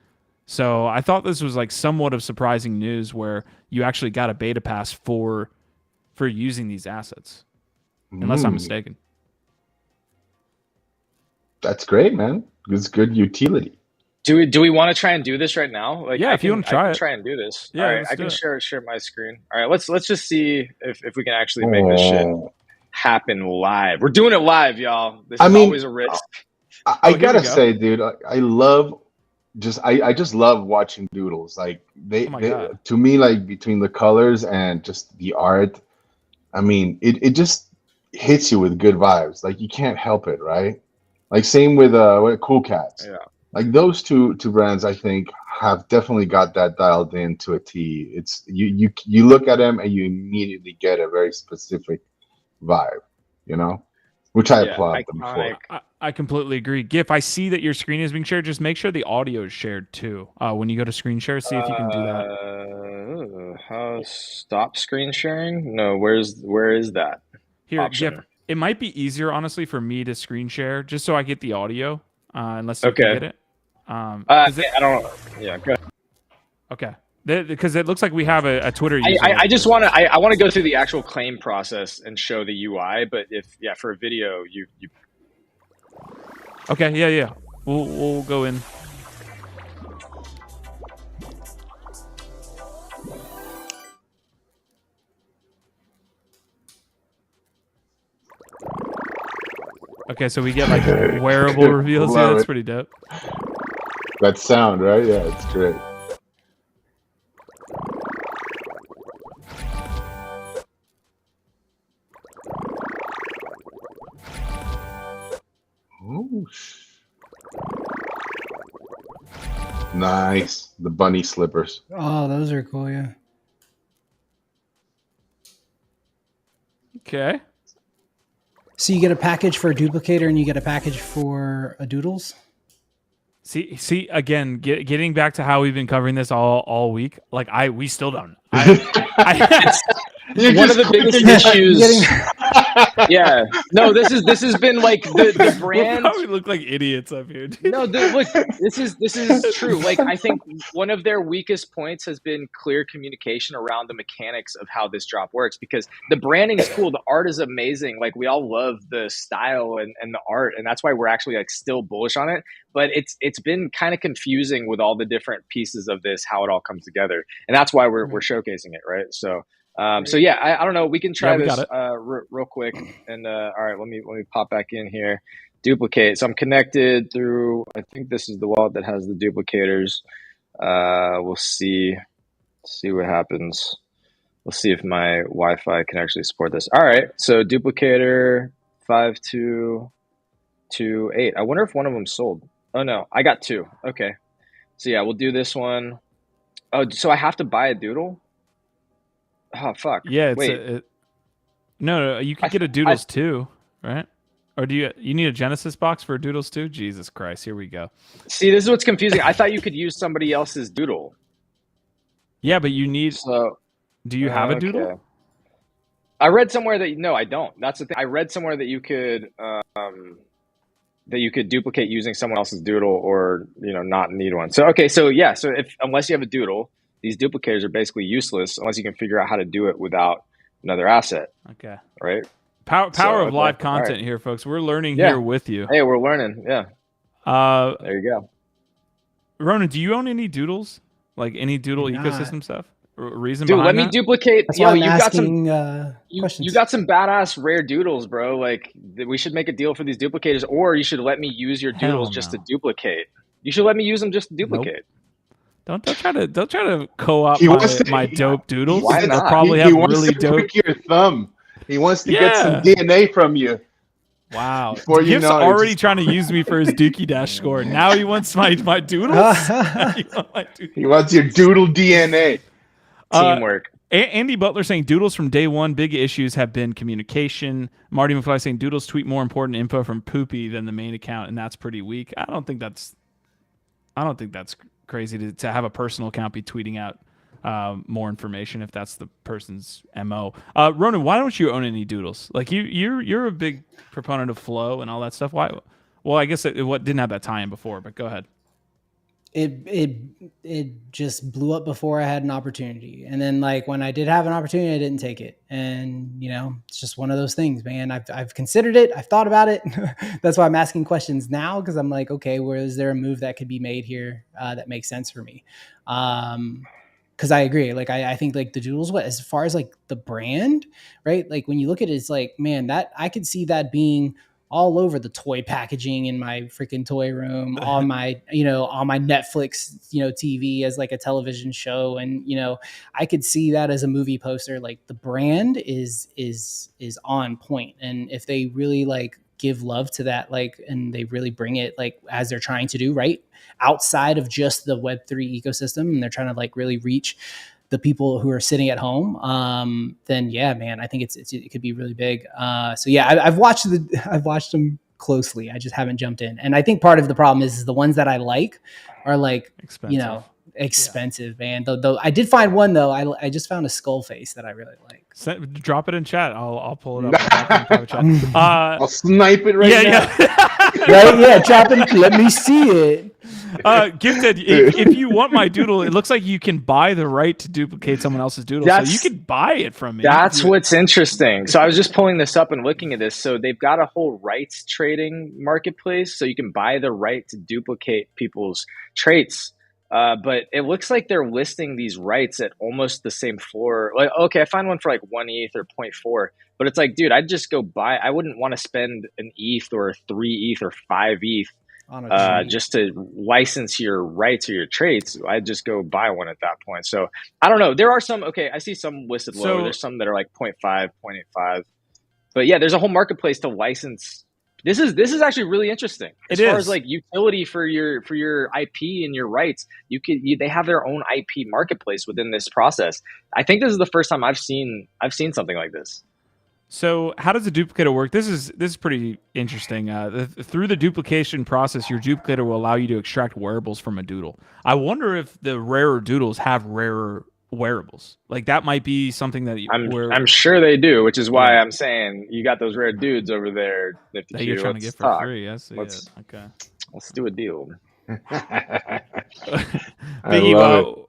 S1: So I thought this was like somewhat of surprising news where you actually got a beta pass for using these assets, unless I'm mistaken.
S4: That's great, man. It's good utility.
S3: Do we want to try and do this right now? Like,
S1: yeah, if you want to try it,
S3: try and do this.
S1: Yeah,
S3: all right, I can share my screen. All right, let's just see if we can actually make this shit happen live. We're doing it live, y'all. This is always a risk.
S4: I gotta say, dude, I just love watching doodles. Like they to me, like between the colors and just the art, I mean, it just hits you with good vibes. Like you can't help it, right? Like same with Cool Cats.
S3: Yeah.
S4: Like those two brands, I think have definitely got that dialed in to a T. It's you look at them and you immediately get a very specific vibe, which I applaud them for.
S1: I completely agree. Gif, I see that your screen is being shared. Just make sure the audio is shared too. When you go to screen share, see if you can do that.
S3: How stop screen sharing? No, where is that?
S1: Here,
S3: option?
S1: Gif, it might be easier, honestly, for me to screen share just so I get the audio. Unless you can get it.
S3: I don't. Yeah. Go ahead.
S1: Okay. Because it looks like we have a Twitter user.
S3: I just want to. I want to go through the actual claim process and show the UI. But for a video, you.
S1: Okay. Yeah. We'll go in. Okay, so we get like wearable reveals. Yeah, that's pretty dope.
S4: That sound, right? Yeah, it's great. Oh, nice. The bunny slippers.
S2: Oh, those are cool, yeah.
S1: Okay.
S2: So you get a package for a duplicator and you get a package for a doodles?
S1: See again, getting back to how we've been covering this all week. Like we still don't.
S3: One of the biggest issues. Yeah. No, this has been like the brand.
S1: We look like idiots up here, dude.
S3: No, look, this is true. Like I think one of their weakest points has been clear communication around the mechanics of how this drop works, because the branding is cool, the art is amazing. Like we all love the style and the art, and that's why we're actually like still bullish on it. But it's been kind of confusing with all the different pieces of this, how it all comes together, and that's why we're showcasing it, right? So. Yeah, I don't know. We can try this real quick. And all right, let me pop back in here. Duplicate. So I'm connected through. I think this is the wallet that has the duplicators. We'll see. see what happens. We'll see if my Wi-Fi can actually support this. All right, so duplicator 5228. I wonder if one of them sold. Oh no, I got 2. Okay, so yeah, we'll do this one. Oh, so I have to buy a doodle? Oh fuck.
S1: Yeah,
S3: Wait.
S1: No, you could get a Doodles too, right? Or do you need a Genesis box for a Doodles too? Jesus Christ, here we go.
S3: See, this is what's confusing. I thought you could use somebody else's doodle.
S1: Yeah, but you need.
S3: So,
S1: do you have a doodle?
S3: I read somewhere that no, I don't. That's the thing. I read somewhere that you could duplicate using someone else's doodle, or not need one. So okay, so yeah, so unless you have a doodle, these duplicators are basically useless unless you can figure out how to do it without another asset.
S1: Okay.
S3: Right.
S1: Power of live content here, folks. We're learning here with you.
S3: Hey, we're learning. Yeah. There you go.
S1: Ronan, do you own any doodles? Like any doodle ecosystem stuff? Reason
S3: Dude,
S1: behind
S3: let me duplicate.
S2: That's
S3: Yo,
S2: why I'm
S3: you got
S2: asking,
S3: some. You got some badass rare doodles, bro. Like we should make a deal for these duplicators, or you should let me use your doodles just to duplicate. You should let me use them just to duplicate.
S1: Nope. Don't try to co-op my dope doodles.
S3: Why not?
S1: They'll probably have really dope.
S4: Your thumb. He wants to get some DNA from you.
S1: Wow.
S4: Before
S1: Gift's already trying to use me for his Dookie Dash score. Now he wants my doodles.
S4: He wants your doodle DNA.
S3: Teamwork.
S1: Andy Butler saying doodles from day one. Big issues have been communication. Marty McFly saying doodles tweet more important info from Poopy than the main account, and that's pretty weak. I don't think that's crazy to have a personal account be tweeting out more information if that's the person's MO. Ronan, why don't you own any doodles? Like you're a big proponent of flow and all that stuff. Why? Well, I guess it didn't have that tie-in before, but go ahead.
S2: It just blew up before I had an opportunity, and then like when I did have an opportunity, I didn't take it, and it's just one of those things, man. I've considered it, I've thought about it. That's why I'm asking questions now, because I'm like, okay, where is there a move that could be made here that makes sense for me? Because I agree, like I think like the doodles, as far as like the brand, right? Like when you look at it, it's like, man, that I could see that being all over the toy packaging in my freaking toy room, on my, on my Netflix, TV as like a television show. And, I could see that as a movie poster. Like the brand is on point. And if they really like give love to that, like, and they really bring it like as they're trying to do, right, outside of just the Web3 ecosystem, and they're trying to like really reach the people who are sitting at home, then yeah, man, I think it could be really big. So yeah, I've watched them closely. I just haven't jumped in. And I think part of the problem is the ones that I like are like, expensive, man. Though I did find one though. I just found a skull face that I really like.
S1: Drop it in chat. I'll pull it up.
S4: I'll snipe it right now.
S2: Right? Yeah, drop it. Let me see it.
S1: Gifted, if you want my doodle, it looks like you can buy the right to duplicate someone else's doodle. So you could buy it from me.
S3: That's what's interesting. So I was just pulling this up and looking at this. So they've got a whole rights trading marketplace. So you can buy the right to duplicate people's traits. But it looks like they're listing these rights at almost the same floor. Like, okay, I find one for like 1 ETH or 0.4, but it's like, dude, I'd just go buy. I wouldn't want to spend an ETH or 3 ETH or 5 ETH just to license your rights or your traits. I'd just go buy one at that point. So I don't know. There are some, okay, I see some listed lower. There's some that are like 0.5, 0.85. But yeah, there's a whole marketplace to license. This is actually really interesting as far as like utility for your IP and your rights. They have their own IP marketplace within this process. I think this is the first time I've seen something like this.
S1: So how does the duplicator work? This is pretty interesting. Through the duplication process, your duplicator will allow you to extract wearables from a doodle. I wonder if the rarer doodles have rarer wearables. Like that might be something that
S3: I'm sure they do, which is why I'm saying you got those rare dudes over there that
S1: you're trying to get for free. Okay.
S3: Let's do a deal.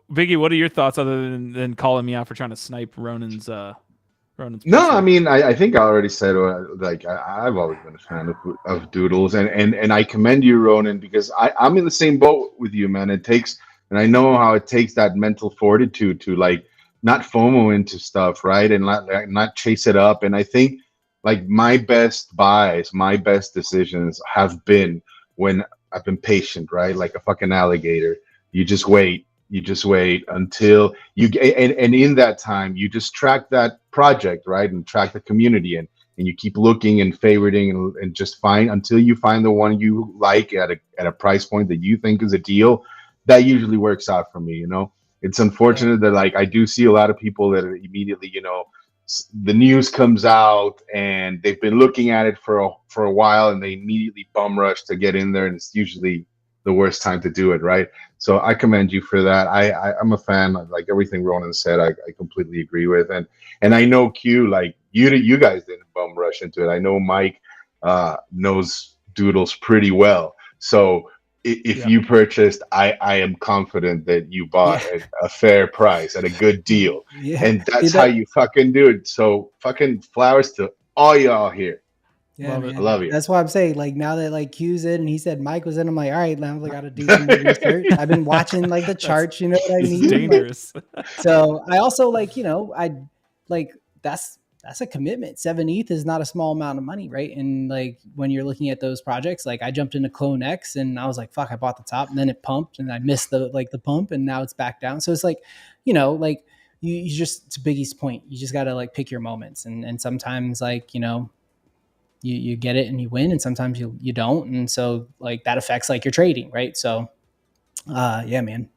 S1: Biggie, what are your thoughts other than calling me out for trying to snipe Ronan's
S4: No, I mean, I think I already said, like, I've always been a fan of doodles, and I commend you, Ronan, because I'm in the same boat with you, man. It takes, and I know how it takes that mental fortitude to like not FOMO into stuff, right, and not chase it up. And I think like my best buys, my best decisions have been when I've been patient, right, like a fucking alligator. You just wait, You just wait until you and in that time you just track that project, right, and track the community, and you keep looking and favoriting and just find until you find the one you like at a price point that you think is a deal. That usually works out for me. You know, it's unfortunate that like I do see a lot of people that are immediately, you know, the news comes out and they've been looking at it for a while and they immediately bum rush to get in there, and it's usually the worst time to do it, right? So I commend you for that. I'm a fan. Like everything Ronan said, I completely agree with, and I know Q, like you guys didn't bum rush into it. I know Mike knows Doodles pretty well, so if you purchased, I am confident that you bought a fair price at a good deal, and that's how you fucking do it. So fucking flowers to all y'all here.
S2: Yeah,
S1: love it.
S4: I love you.
S2: That's why I'm saying, like, now that like Q's in and he said Mike was in, I'm like, all right, now I got to do some more research. I've been watching like the charts, you know what I mean?
S1: It's dangerous.
S2: So I also like, you know, I like that's a commitment. 7 ETH is not a small amount of money, right? And like when you're looking at those projects, like I jumped into Clone X and I was like, fuck, I bought the top and then it pumped and I missed the pump and now it's back down. So it's like, you know, like you just, to Biggie's point, you just got to like pick your moments, and sometimes like, you know, you get it and you win, and sometimes you don't, and so like that affects like your trading, right? So yeah, man.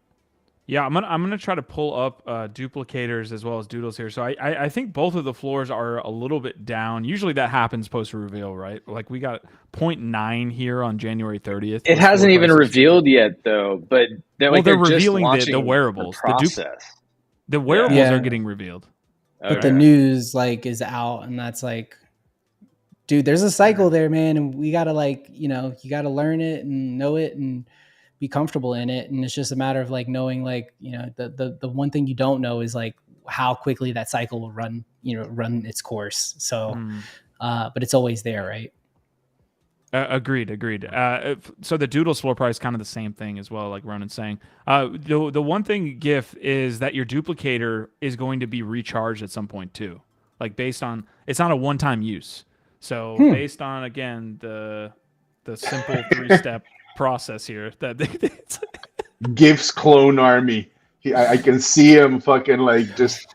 S1: Yeah, I'm gonna try to pull up duplicators as well as Doodles here. So I think both of the floors are a little bit down. Usually that happens post reveal, right? Like we got 0.9 here on January 30th.
S3: It hasn't even revealed yet though, but they're
S1: revealing
S3: just
S1: the wearables.
S3: The process.
S1: The wearables are getting revealed.
S2: But the news like is out, and that's like, dude, there's a cycle there, man, and we gotta like, you know, you gotta learn it and know it and be comfortable in it, and it's just a matter of like knowing, like, you know, the one thing you don't know is like how quickly that cycle will run its course. So but it's always there, right?
S1: Agreed. So the Doodles floor price kind of the same thing as well, like Ronan's saying. The one thing, GIF, is that your duplicator is going to be recharged at some point too, like based on, it's not a one-time use. So based on, again, the simple 3-step process here, that
S4: GIF's clone army. I can see him fucking like just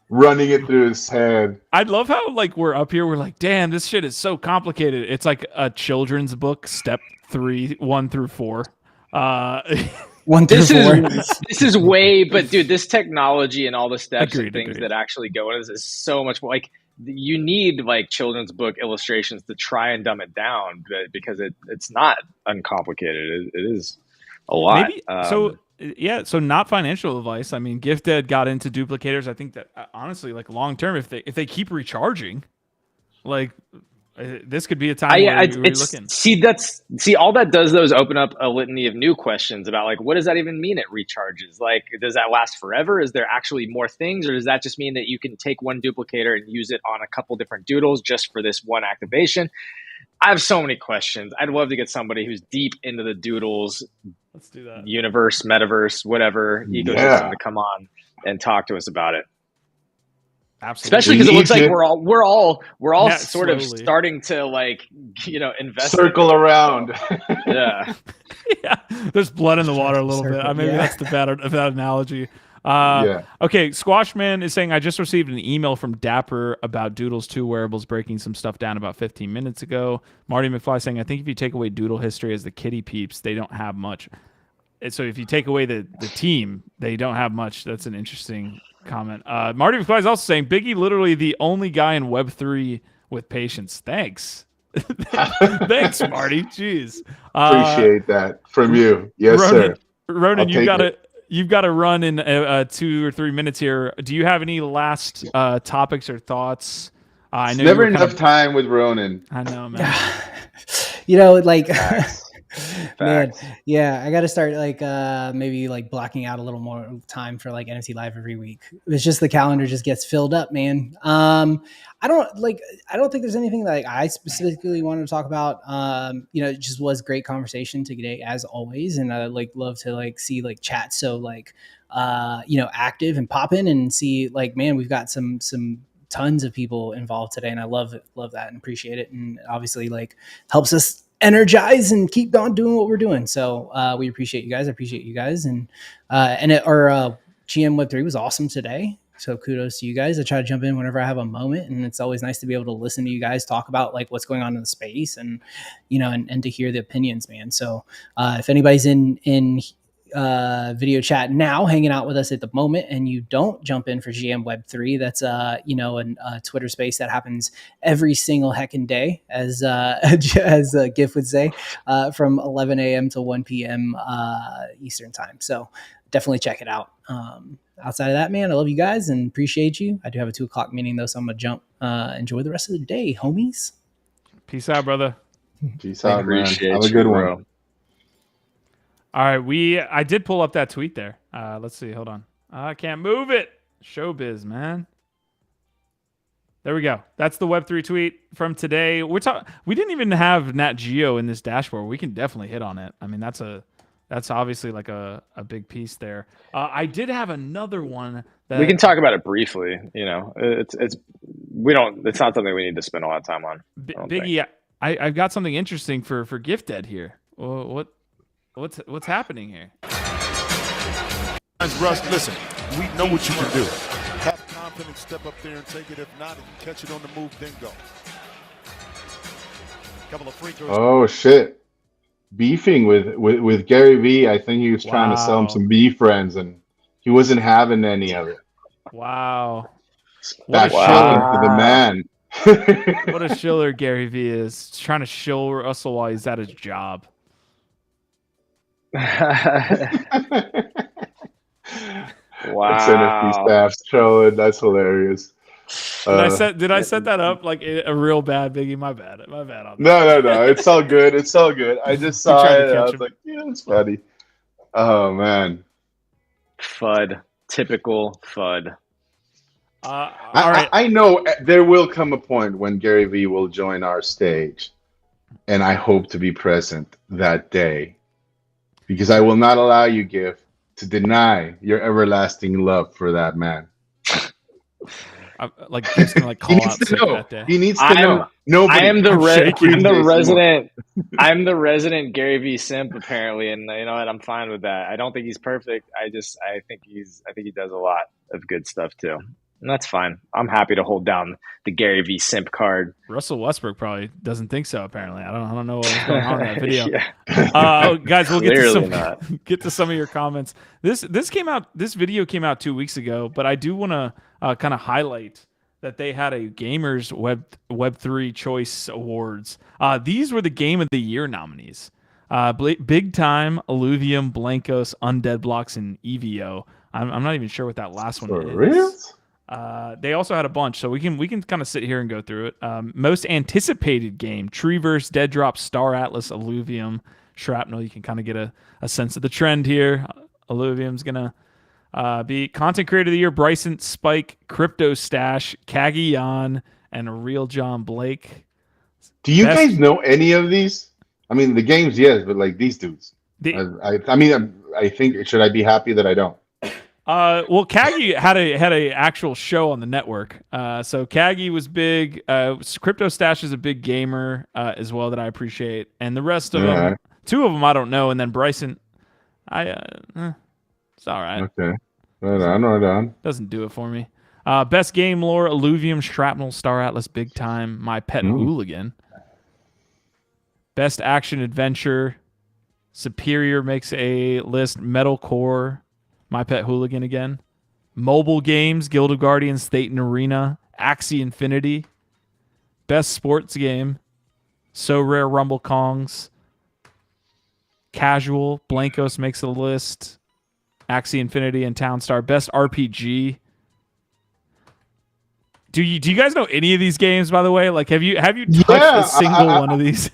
S4: running it through his head.
S1: I love how like we're up here, we're like, damn, this shit is so complicated. It's like a children's book, step 3, 1 through 4.
S2: 1 through 4.
S3: This is way, but dude, this technology and all the steps and things that actually go in is so much more. Like, you need like children's book illustrations to try and dumb it down, because it's not uncomplicated. It is a lot.
S1: Maybe, so not financial advice. I mean, Gifted got into duplicators. I think that honestly, like long term, if they keep recharging, like this could be a time where you're looking.
S3: See, all that does though is open up a litany of new questions about like, what does that even mean? It recharges. Like, does that last forever? Is there actually more things, or does that just mean that you can take one duplicator and use it on a couple different doodles just for this one activation? I have so many questions. I'd love to get somebody who's deep into the Doodles
S1: Let's do that.
S3: Universe, metaverse, whatever ecosystem to come on and talk to us about it.
S1: Absolutely.
S3: Especially because it looks like we're all sort
S1: slowly.
S3: of starting to like, you know, invest.
S4: Circle around.
S3: Yeah.
S1: Yeah. There's blood in the water a little bit. Maybe that's the bad analogy. Okay, Squashman is saying, I just received an email from Dapper about Doodles 2 wearables breaking some stuff down about 15 minutes ago. Marty McFly saying, I think if you take away Doodle history as the kitty peeps, they don't have much. And so if you take away the team, they don't have much. That's an interesting comment. Marty McFly is also saying, Biggie literally the only guy in Web3 with patience. Thanks. Thanks, Marty. Jeez.
S4: Appreciate that from you. Yes,
S1: Ronan,
S4: sir.
S1: Ronan, you've got to run in 2 or 3 minutes here. Do you have any last topics or thoughts? I know
S4: never enough time with Ronan.
S1: I know, man.
S2: You know, like,
S3: Facts.
S2: man, yeah, I got to start like maybe like blocking out a little more time for like NFT Live every week. It's just the calendar just gets filled up, man. I don't think there's anything that like I specifically wanted to talk about. You know, it just was great conversation today as always, and I like love to like see like chat so like you know, active and popping, and see like, man, we've got some tons of people involved today, and I love that and appreciate it, and obviously like helps us energized and keep on doing what we're doing. So we appreciate you guys. I appreciate you guys. And our GM Web3 was awesome today. So kudos to you guys. I try to jump in whenever I have a moment, and it's always nice to be able to listen to you guys talk about like what's going on in the space, and and to hear the opinions, man. So if anybody's in video chat now, hanging out with us at the moment, and you don't jump in for GM Web3, that's a Twitter space that happens every single heckin' day, as GIF would say, from 11 a.m. to 1 p.m. Eastern time. So definitely check it out. Outside of that, man, I love you guys and appreciate you. I do have a 2:00 meeting though, so I'm gonna jump. Enjoy the rest of the day, homies.
S1: Peace out, brother.
S4: Peace out, man. Have a good one.
S1: All right, I did pull up that tweet there. Let's see. Hold on. I can't move it. Showbiz, man. There we go. That's the Web3 tweet from today. We didn't even have Nat Geo in this dashboard. We can definitely hit on it. I mean, that's obviously like a big piece there. I did have another one that
S3: we can talk about it briefly. It's not something we need to spend a lot of time on.
S1: Biggie, I've got something interesting for GiftEd here. What's happening here?
S6: Russ, listen, we know what you can do. Have confidence, step up there and take it. If not, if you catch it on the move, then go. Couple of free throws.
S4: Oh shit. Beefing with Gary Vee. I think he was trying to sell him some bee friends, and he wasn't having any of it.
S1: Wow.
S4: Back to the man.
S1: What a shiller Gary Vee is. He's trying to shill Russell while he's at his job.
S3: Wow.
S4: NFT staff's trolling. That's hilarious.
S1: Did I set that up like a real bad, Biggie? My bad. On that.
S4: No. It's all good. It's all good. I just saw it. And I was like, yeah, it's funny. Oh man.
S3: FUD. Typical FUD.
S1: All right.
S4: I know there will come a point when Gary Vee will join our stage, and I hope to be present that day, because I will not allow you, Gift, to deny your everlasting love for that man.
S1: He's gonna call
S4: he needs
S1: out
S4: to
S1: sick
S4: know.
S1: that day.
S4: He needs to know. Nobody.
S3: I'm the resident Gary Vee simp apparently, and you know what? I'm fine with that. I don't think he's perfect. I think he does a lot of good stuff too. And that's fine. I'm happy to hold down the Gary Vee simp card.
S1: Russell Westbrook probably doesn't think so. Apparently, I don't know what was going on in that video.
S3: Yeah.
S1: Guys, we'll
S3: get
S1: to some of your comments. This video came out 2 weeks ago, but I do want to kind of highlight that they had a Gamers Web3 Choice Awards. These were the Game of the Year nominees. Big Time, Illuvium, Blankos, Undead Blocks, and EVO. I'm not even sure what that last one is.
S4: Real?
S1: They also had a bunch, so we can kind of sit here and go through it. Most anticipated game: Treeverse, Dead Drop, Star Atlas, Illuvium, Shrapnel. You can kind of get a sense of the trend here. Illuvium's gonna be Content Creator of the Year: Bryson, Spike, Crypto Stash, Kaggy and Real John Blake.
S4: Do you guys know any of these? I mean, the games, yes, but like these dudes. I think, should I be happy that I don't?
S1: Well, Kaggy had a actual show on the network. So Kaggy was big. Crypto Stash is a big gamer as well that I appreciate, and the rest of them, two of them I don't know, and then Bryson, it's all right.
S4: Okay, right on.
S1: Doesn't do it for me. Best game lore: Illuvium, Shrapnel, Star Atlas, Big Time, My Pet Hooligan. Best action adventure: Superior makes a list. Metalcore, My Pet Hooligan again. Mobile games: Guild of Guardians, Thetan Arena, Axie Infinity. Best sports game: So Rare, Rumble Kongs. Casual: Blankos makes a list. Axie Infinity and Townstar. Best RPG. Do you guys know any of these games, by the way? Like, have you touched a single one of these?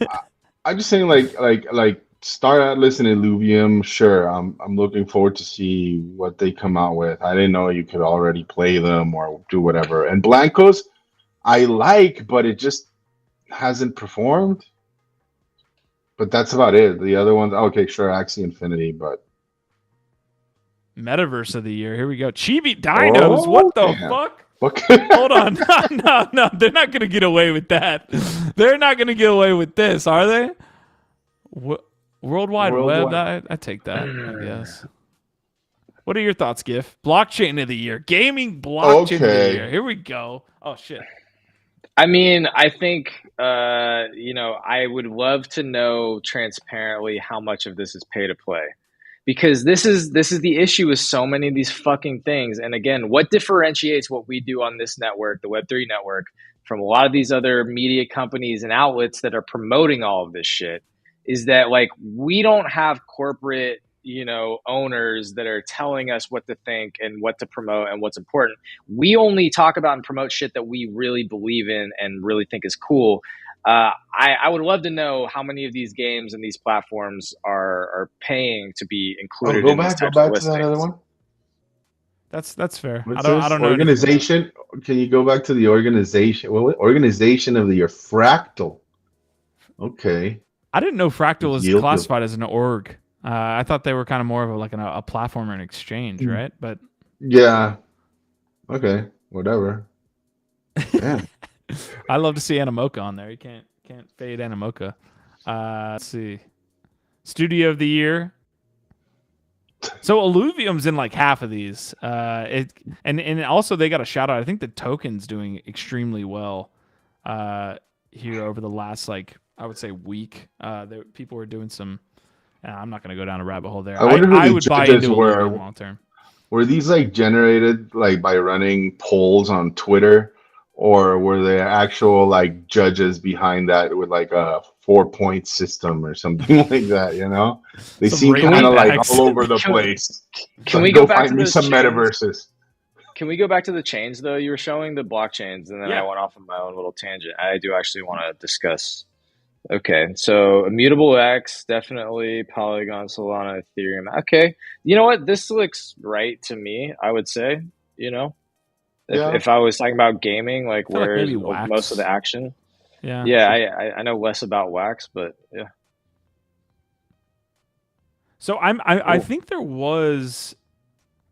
S4: I'm just saying, like Star Atlas and Illuvium. Sure, I'm looking forward to see what they come out with. I didn't know you could already play them or do whatever. And Blankos, I like, but it just hasn't performed. But that's about it. The other ones, okay, sure, Axie Infinity, but
S1: Metaverse of the Year. Here we go. Chibi Dinos. What the fuck? Hold on. No. They're not going to get away with that. They're not going to get away with this, are they? World Wide Web. I take that, I guess. What are your thoughts, Gif? Blockchain of the year. Gaming blockchain of the year. Here we go. Oh, shit.
S3: I mean, I think, I would love to know transparently how much of this is pay to play. Because this is the issue with so many of these fucking things. And again, what differentiates what we do on this network, the Web3 network, from a lot of these other media companies and outlets that are promoting all of this shit is that, like, we don't have corporate, owners that are telling us what to think and what to promote and what's important. We only talk about and promote shit that we really believe in and really think is cool. I would love to know how many of these games and these platforms are paying to be included in these types of listings.
S4: To that other one.
S1: That's fair.
S4: What's
S1: I don't know.
S4: Organization. Can you go back to the organization? What organization of the year? Fractal. Okay.
S1: I didn't know Fractal was classified as an org. I thought they were kind of more of a platform or an exchange, right? But
S4: yeah. Okay. Whatever. Yeah.
S1: I love to see Animoca on there. You can't fade Animoca. Let's see. Studio of the year. So Alluvium's in like half of these. And also they got a shout out. I think the token's doing extremely well here over the last, like, I would say week. People were doing some. I'm not going to go down a rabbit hole there.
S4: I wonder who
S1: I
S4: the
S1: would buy
S4: judges
S1: into
S4: were
S1: Alluvium long term.
S4: Were these like generated like by running polls on Twitter, or were they actual like judges behind that with like a 4-point system or something like that? They seem kind of like all over the place.
S3: Can we go back to
S4: me some metaverses?
S3: Can we go back to the chains though? You were showing the blockchains, and then I went off on my own little tangent. I do actually want to discuss. Okay, so ImmutableX, definitely Polygon, Solana, Ethereum. Okay, you know what? This looks right to me, I would say. If I was talking about gaming, like where's most of the action? Yeah. I know less about Wax, but yeah.
S1: So I think there was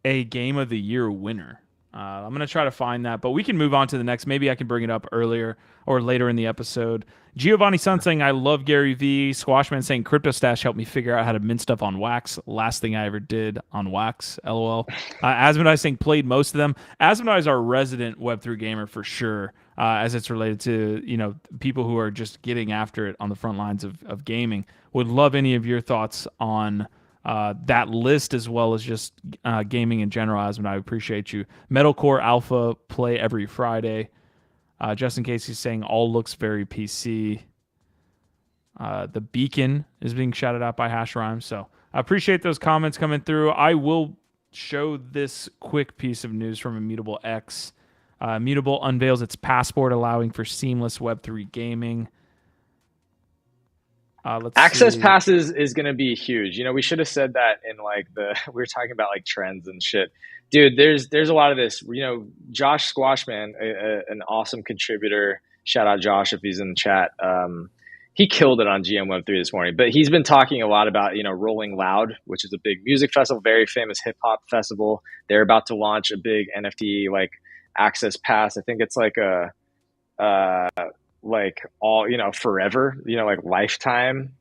S1: a Game of the Year winner. I'm gonna try to find that, but we can move on to the next. Maybe I can bring it up earlier or later in the episode. Giovanni Sun saying, I love Gary Vee. Squashman saying, Crypto Stash helped me figure out how to mint stuff on Wax. Last thing I ever did on Wax. LOL. Asmodai saying, played most of them. Asmodai is our resident Web3 gamer for sure, as it's related to, people who are just getting after it on the front lines of gaming. Would love any of your thoughts on that list, as well as just gaming in general. Asmodai, I appreciate you. Metalcore Alpha play every Friday. Justin Casey's saying all looks very PC. The Beacon is being shouted out by Hash Rhyme. So I appreciate those comments coming through. I will show this quick piece of news from ImmutableX. Immutable unveils its passport, allowing for seamless Web3 gaming.
S3: Access passes is going to be huge. We should have said that in we were talking about like trends and shit. Dude, there's a lot of this. Josh Squashman, an awesome contributor. Shout out Josh if he's in the chat. He killed it on GM Web3 this morning. But he's been talking a lot about Rolling Loud, which is a big music festival, very famous hip hop festival. They're about to launch a big NFT access pass. I think it's like a all forever, lifetime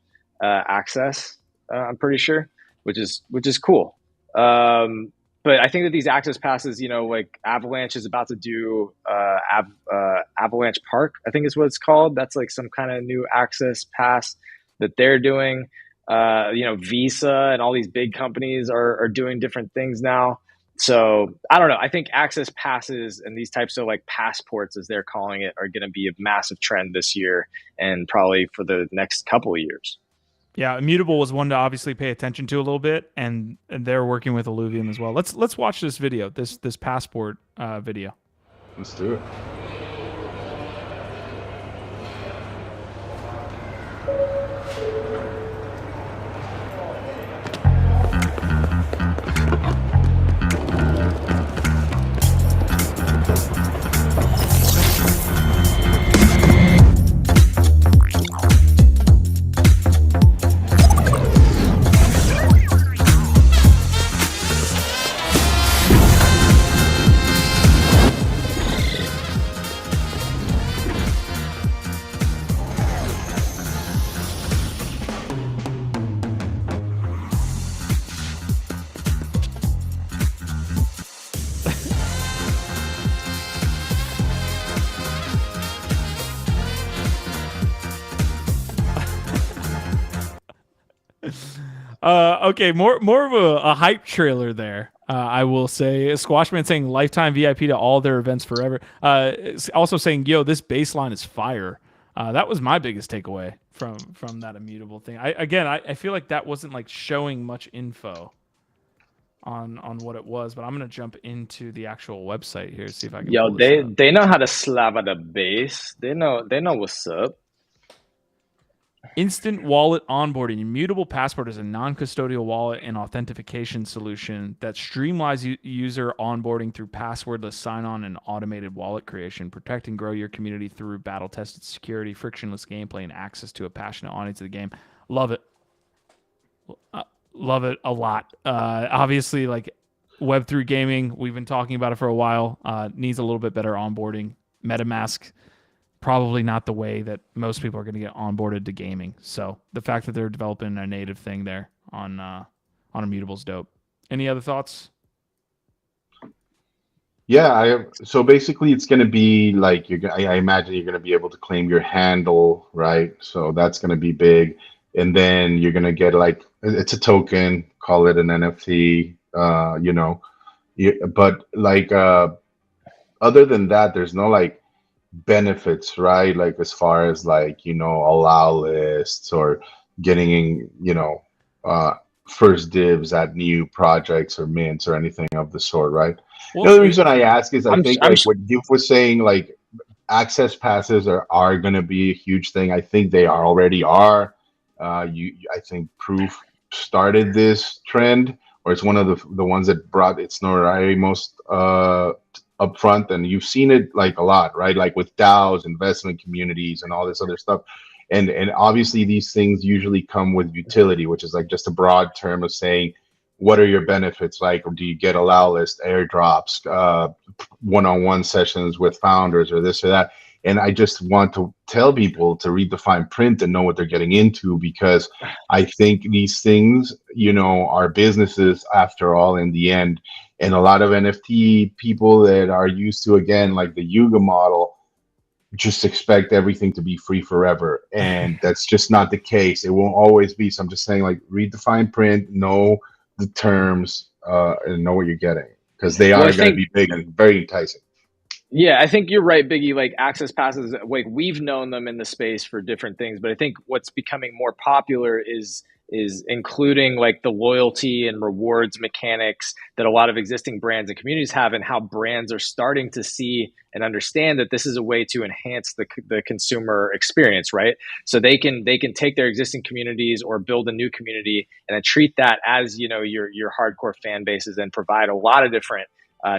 S3: access. I'm pretty sure, which is cool. But I think that these access passes, Avalanche is about to do Avalanche Park, I think is what it's called. That's like some kind of new access pass that they're doing. Visa and all these big companies are doing different things now. So I don't know. I think access passes and these types of passports, as they're calling it, are going to be a massive trend this year and probably for the next couple of years.
S1: Yeah, Immutable was one to obviously pay attention to a little bit, and they're working with Alluvium as well. Let's watch this video, this passport video.
S4: Let's do it.
S1: Okay, more of a hype trailer there. I will say, Squashman saying lifetime VIP to all their events forever. Also saying, yo, this baseline is fire. That was my biggest takeaway from that immutable thing. I feel like that wasn't like showing much info on what it was, but I'm gonna jump into the actual website here, see if I can.
S3: Yo,
S1: pull this up.
S3: they know how to slap at the base. They know what's up.
S1: Instant wallet onboarding. Immutable Passport is a non-custodial wallet and authentication solution that streamlines user onboarding through passwordless sign-on and automated wallet creation. Protect and grow your community through battle-tested security, frictionless gameplay, and access to a passionate audience of the game. Love it. Love it a lot. Obviously, like Web3 gaming, we've been talking about it for a while. Needs a little bit better onboarding. MetaMask, probably not the way that most people are going to get onboarded to gaming. So the fact that they're developing a native thing there on Immutable is dope. Any other thoughts?
S4: Yeah, so basically it's going to be like I imagine you're going to be able to claim your handle, right? So that's going to be big, and then you're going to get like it's a token, call it an NFT, but like other than that, there's no like benefits, right? Like as far as like allow lists or getting first dibs at new projects or mints or anything of the sort, right?
S1: Well,
S4: the other reason I ask is I think
S3: I'm
S4: like what Giff was saying, like access passes are going to be a huge thing. I think they already are. I think Proof started this trend, or it's one of the ones that brought its notoriety most up front, and you've seen it like a lot, right? Like with DAOs, investment communities, and all this other stuff. And obviously these things usually come with utility, which is like just a broad term of saying, what are your benefits? Like, do you get allow list, airdrops, one-on-one sessions with founders, or this or that? And I just want to tell people to read the fine print and know what they're getting into, because I think these things, are businesses after all in the end. And a lot of NFT people that are used to, again, like the Yuga model, just expect everything to be free forever. And that's just not the case. It won't always be. So I'm just saying, like, read the fine print, know the terms, and know what you're getting, because they are going to be big and very enticing.
S3: Yeah, I think you're right, Biggie. Like access passes, like we've known them in the space for different things, but I think what's becoming more popular is including like the loyalty and rewards mechanics that a lot of existing brands and communities have, and how brands are starting to see and understand that this is a way to enhance the consumer experience, right? So they can take their existing communities or build a new community and then treat that as your hardcore fan bases, and provide a lot of different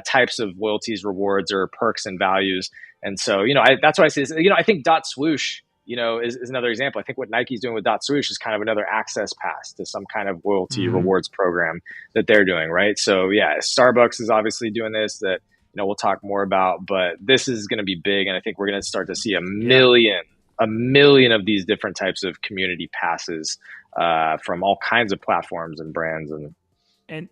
S3: types of loyalties, rewards, or perks and values. And so, that's why I say, I think Dot Swoosh, is another example. I think what Nike's doing with Dot Swoosh is kind of another access pass to some kind of loyalty rewards program that they're doing, right? So yeah, Starbucks is obviously doing this, that, we'll talk more about, but this is going to be big. And I think we're going to start to see a million of these different types of community passes from all kinds of platforms and brands and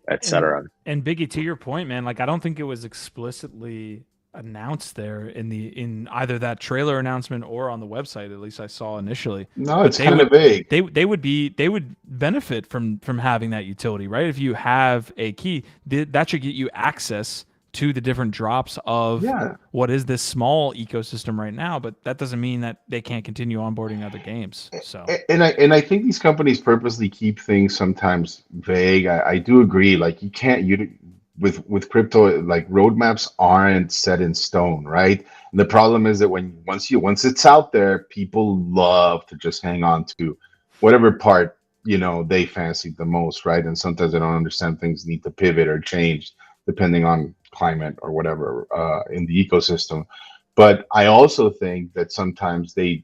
S3: etc.
S1: And Biggie, to your point, man, like I don't think it was explicitly announced there in either that trailer announcement or on the website. At least I saw initially.
S4: No, it's kind of vague.
S1: They would benefit from having that utility, right? If you have a key, that should get you access to the different drops of what is this small ecosystem right now, but that doesn't mean that they can't continue onboarding other games. So
S4: and I think these companies purposely keep things sometimes vague. I do agree. Like you can't with crypto, like roadmaps aren't set in stone, right? And the problem is that once it's out there, people love to just hang on to whatever part they fancy the most, right? And sometimes they don't understand things need to pivot or change depending on climate or whatever in the ecosystem. But I also think that sometimes they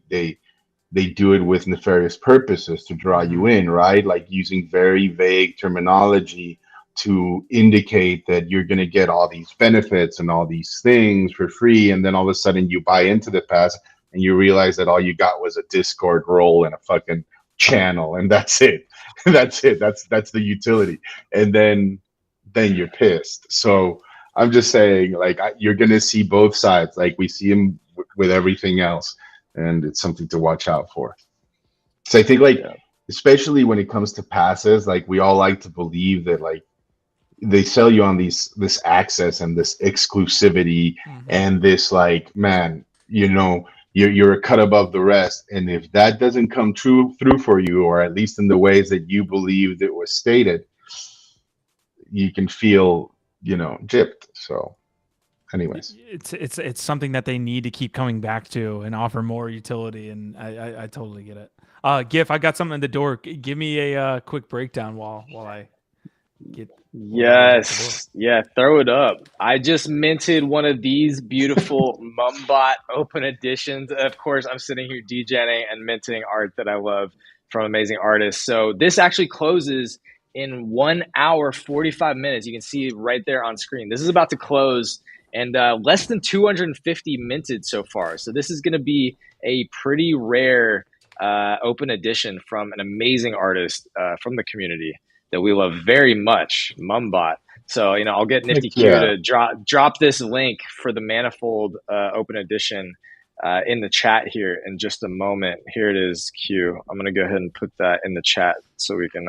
S4: do it with nefarious purposes to draw you in, right? Like using very vague terminology to indicate that you're going to get all these benefits and all these things for free, and then all of a sudden you buy into the pass and you realize that all you got was a Discord role and a fucking channel, and that's it. That's the utility, and then you're pissed. So I'm just saying, like, you're going to see both sides. Like we see them with everything else, and it's something to watch out for. So I think, like, especially when it comes to passes. Like we all like to believe that like they sell you on this access and this exclusivity and this like, man, you know, you're a cut above the rest. And if that doesn't come through for you, or at least in the ways that you believed it was stated, you can feel, you know, gypped. So anyways,
S1: it's something that they need to keep coming back to and offer more utility, and I totally get it. GIF, I got something at the door. Give me a quick breakdown while I get.
S3: Yes, yeah, throw it up. I just minted one of these beautiful Mumbot open editions. Of course, I'm sitting here DJing and minting art that I love from amazing artists. So this actually closes in 1 hour 45 minutes. You can see right there on screen. This is about to close, and less than 250 minted so far. So this is going to be a pretty rare open edition from an amazing artist from the community that we love very much, Mumbot. So, you know, I'll get Nifty Q to drop this link for the Manifold open edition in the chat here in just a moment. Here it is, Q. I'm going to go ahead and put that in the chat so we can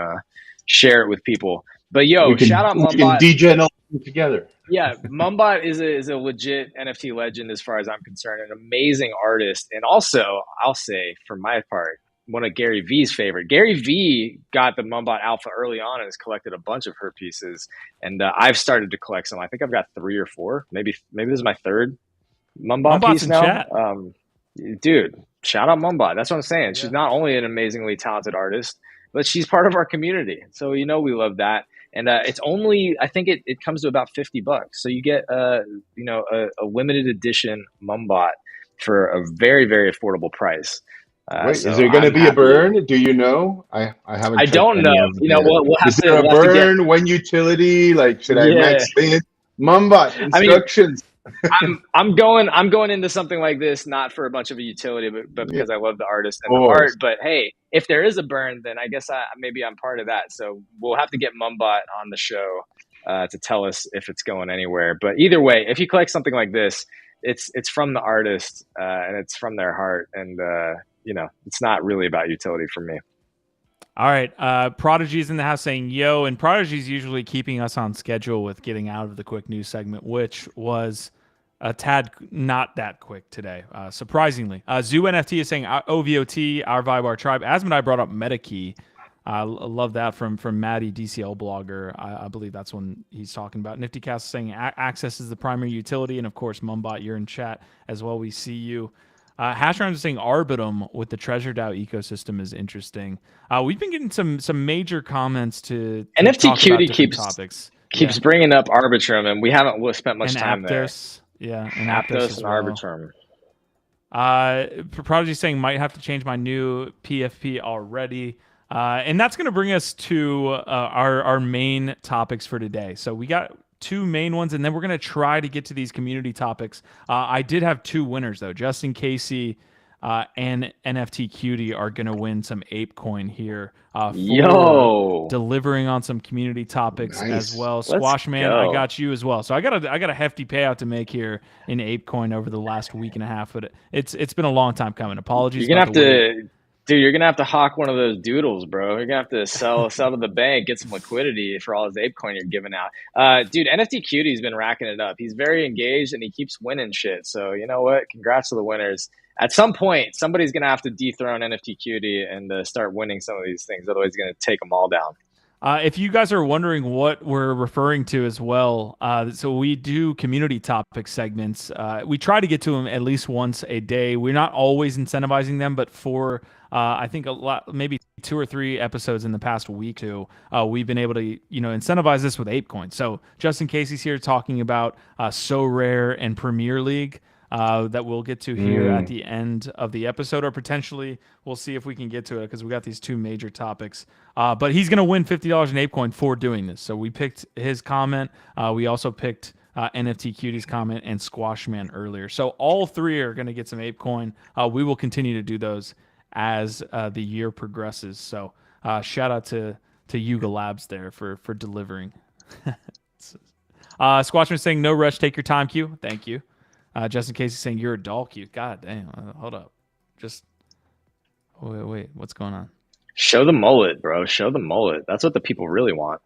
S3: share it with people. But yo, shout out Mumbot.
S4: We can DJ all together.
S3: Yeah, Mumbot is a legit NFT legend as far as I'm concerned, an amazing artist. And also, I'll say, for my part, one of Gary Vee's favorite. Gary Vee got the Mumbot Alpha early on and has collected a bunch of her pieces. And I've started to collect some. I think I've got 3 or 4. Maybe this is my 3rd Mumbot
S1: Mumbot's
S3: piece
S1: in
S3: now.
S1: Chat.
S3: Dude, shout out Mumbot. That's what I'm saying. She's not only an amazingly talented artist, but she's part of our community. So, you know, we love that. And it's only, I think it comes to about $50. So you get, you know, a limited edition Mumbot for a very, very affordable price.
S4: Wait,
S3: so
S4: is there going to be a burn? Do you know? I haven't.
S3: I don't know. You know, we'll have
S4: is there a burn? When utility? Like, should I max it? Mumbot instructions.
S3: I mean, I'm going into something like this not for a bunch of a utility, but because I love the artist and the art. But hey, if there is a burn, then I guess maybe I'm part of that. So we'll have to get Mumbot on the show to tell us if it's going anywhere. But either way, if you collect something like this, it's from the artist and it's from their heart, and you know, it's not really about utility for me.
S1: All right. Prodigy's in the house saying, yo, and Prodigy's usually keeping us on schedule with getting out of the quick news segment, which was a tad not that quick today, surprisingly. Zoo NFT is saying, OVOT, our vibe, our tribe. Asmodai brought up MetaKey. I love that from Maddie, DCL blogger. I believe that's when he's talking about. NiftyCast is saying access is the primary utility. And, of course, Mumbot, you're in chat as well. We see you. Hashround is saying Arbitum with the Treasure DAO ecosystem is interesting. We've been getting some major comments to
S3: NFT Cutie keeps
S1: yeah.
S3: bringing up Arbitrum, and we haven't spent much time
S1: Aptos, there. Yeah, and
S3: Aptos and Arbitrum.
S1: Prodigy saying might have to change my new PFP already. And that's going to bring us to our main topics for today. So we got 2 main ones, and then we're going to try to get to these community topics. I did have 2 winners, though. Justin Casey and NFT Cutie are going to win some ApeCoin here for delivering on some community topics as well. Squashman, I got you as well. So I got a hefty payout to make here in ApeCoin over the last week and a half, but it's been a long time coming. Apologies.
S3: You're going to have to... Dude, you're going to have to hawk one of those doodles, bro. You're going to have to sell to the bank, get some liquidity for all his ApeCoin you're giving out. Dude, NFT Cutie's been racking it up. He's very engaged, and he keeps winning shit. So, you know what? Congrats to the winners. At some point, somebody's going to have to dethrone NFT Cutie and start winning some of these things. Otherwise, he's going to take them all down.
S1: If you guys are wondering what we're referring to as well, so we do community topic segments. We try to get to them at least once a day. We're not always incentivizing them, but for I think maybe 2 or 3 episodes in the past week or 2, we've been able to incentivize this with ApeCoin. So Justin Casey's here talking about So Rare and Premier League. That we'll get to here at the end of the episode, or potentially we'll see if we can get to it because we got these 2 major topics. But he's going to win $50 in ApeCoin for doing this. So we picked his comment. We also picked NFT Cutie's comment and Squashman earlier. So all 3 are going to get some ApeCoin. We will continue to do those as the year progresses. So shout out to Yuga Labs there for delivering. Squashman saying, no rush, take your time, Q. Thank you. Justin Casey saying, you're a doll, Q. God damn. Hold up. Just wait. What's going on?
S3: Show the mullet, bro. Show the mullet. That's what the people really want.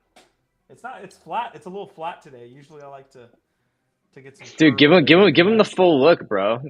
S1: It's not. It's flat. It's a little flat today. Usually, I like to get some.
S3: Dude, give him the full look, bro.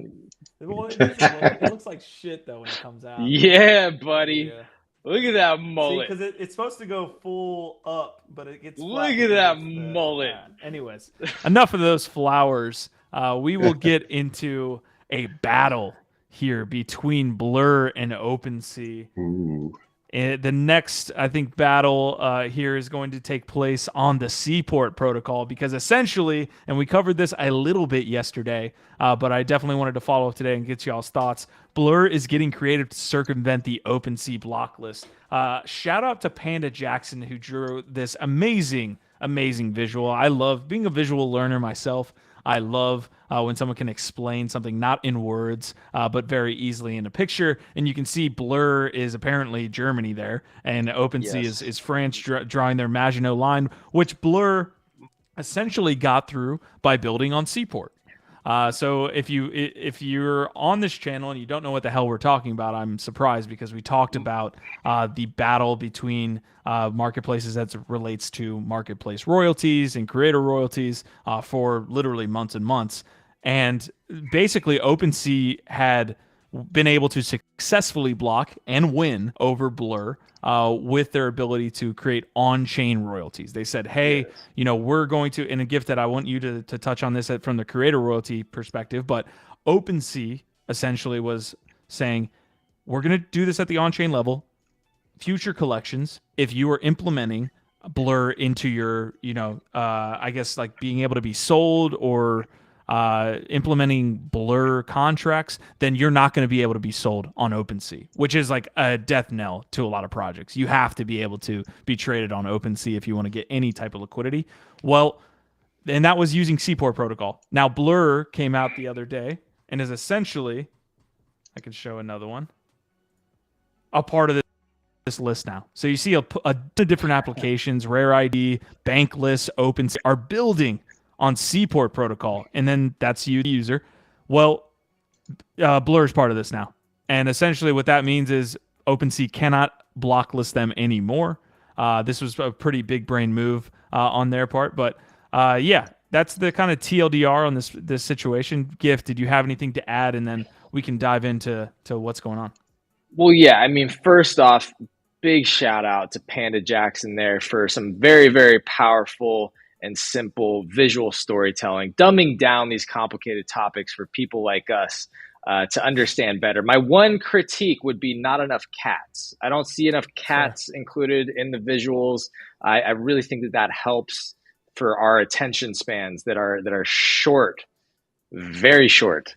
S1: Well, it looks like shit though when it comes out.
S3: Yeah, buddy.
S1: Yeah.
S3: Look at that mullet.
S1: See, because it's supposed to go full up, but it gets flat.
S3: Look at that mullet.
S1: Anyways, enough of those flowers. We will get into a battle here between Blur and OpenSea.
S4: Ooh.
S1: The next, I think, battle here is going to take place on the Seaport protocol because essentially, and we covered this a little bit yesterday, but I definitely wanted to follow up today and get y'all's thoughts. Blur is getting creative to circumvent the OpenSea block list. Shout out to Panda Jackson who drew this amazing visual. I love being a visual learner myself. I love when someone can explain something not in words, but very easily in a picture. And you can see Blur is apparently Germany there, and OpenSea is France drawing their Maginot Line, which Blur essentially got through by building on Seaport. So if you're on this channel and you don't know what the hell we're talking about, I'm surprised because we talked about the battle between marketplaces as it relates to marketplace royalties and creator royalties for literally months and months. And basically, OpenSea had been able to successfully block and win over Blur with their ability to create on-chain royalties. They said, hey, we're going to, in a gift that I want you to touch on this from the creator royalty perspective, but OpenSea essentially was saying, we're going to do this at the on-chain level. Future collections, if you are implementing Blur into your, I guess like being able to be sold or implementing Blur contracts, then you're not going to be able to be sold on OpenSea, which is like a death knell to a lot of projects. You have to be able to be traded on OpenSea if you want to get any type of liquidity. Well, and that was using Seaport protocol. Now Blur came out the other day and is essentially, I can show another one, a part of this list now. So you see a different applications, Rare ID, Bankless, OpenSea are building on Seaport protocol, and then that's you, the user. Well, Blur is part of this now, and essentially what that means is OpenSea cannot blocklist them anymore. This was a pretty big brain move on their part, but yeah, that's the kind of TLDR on this situation. Gift, did you have anything to add, and then we can dive into what's going on?
S3: Well, yeah, I mean, first off, big shout out to Panda Jackson there for some very, very powerful and simple visual storytelling, dumbing down these complicated topics for people like us to understand better. My one critique would be not enough cats. I don't see enough cats included in the visuals. I really think that helps for our attention spans that are short, very short.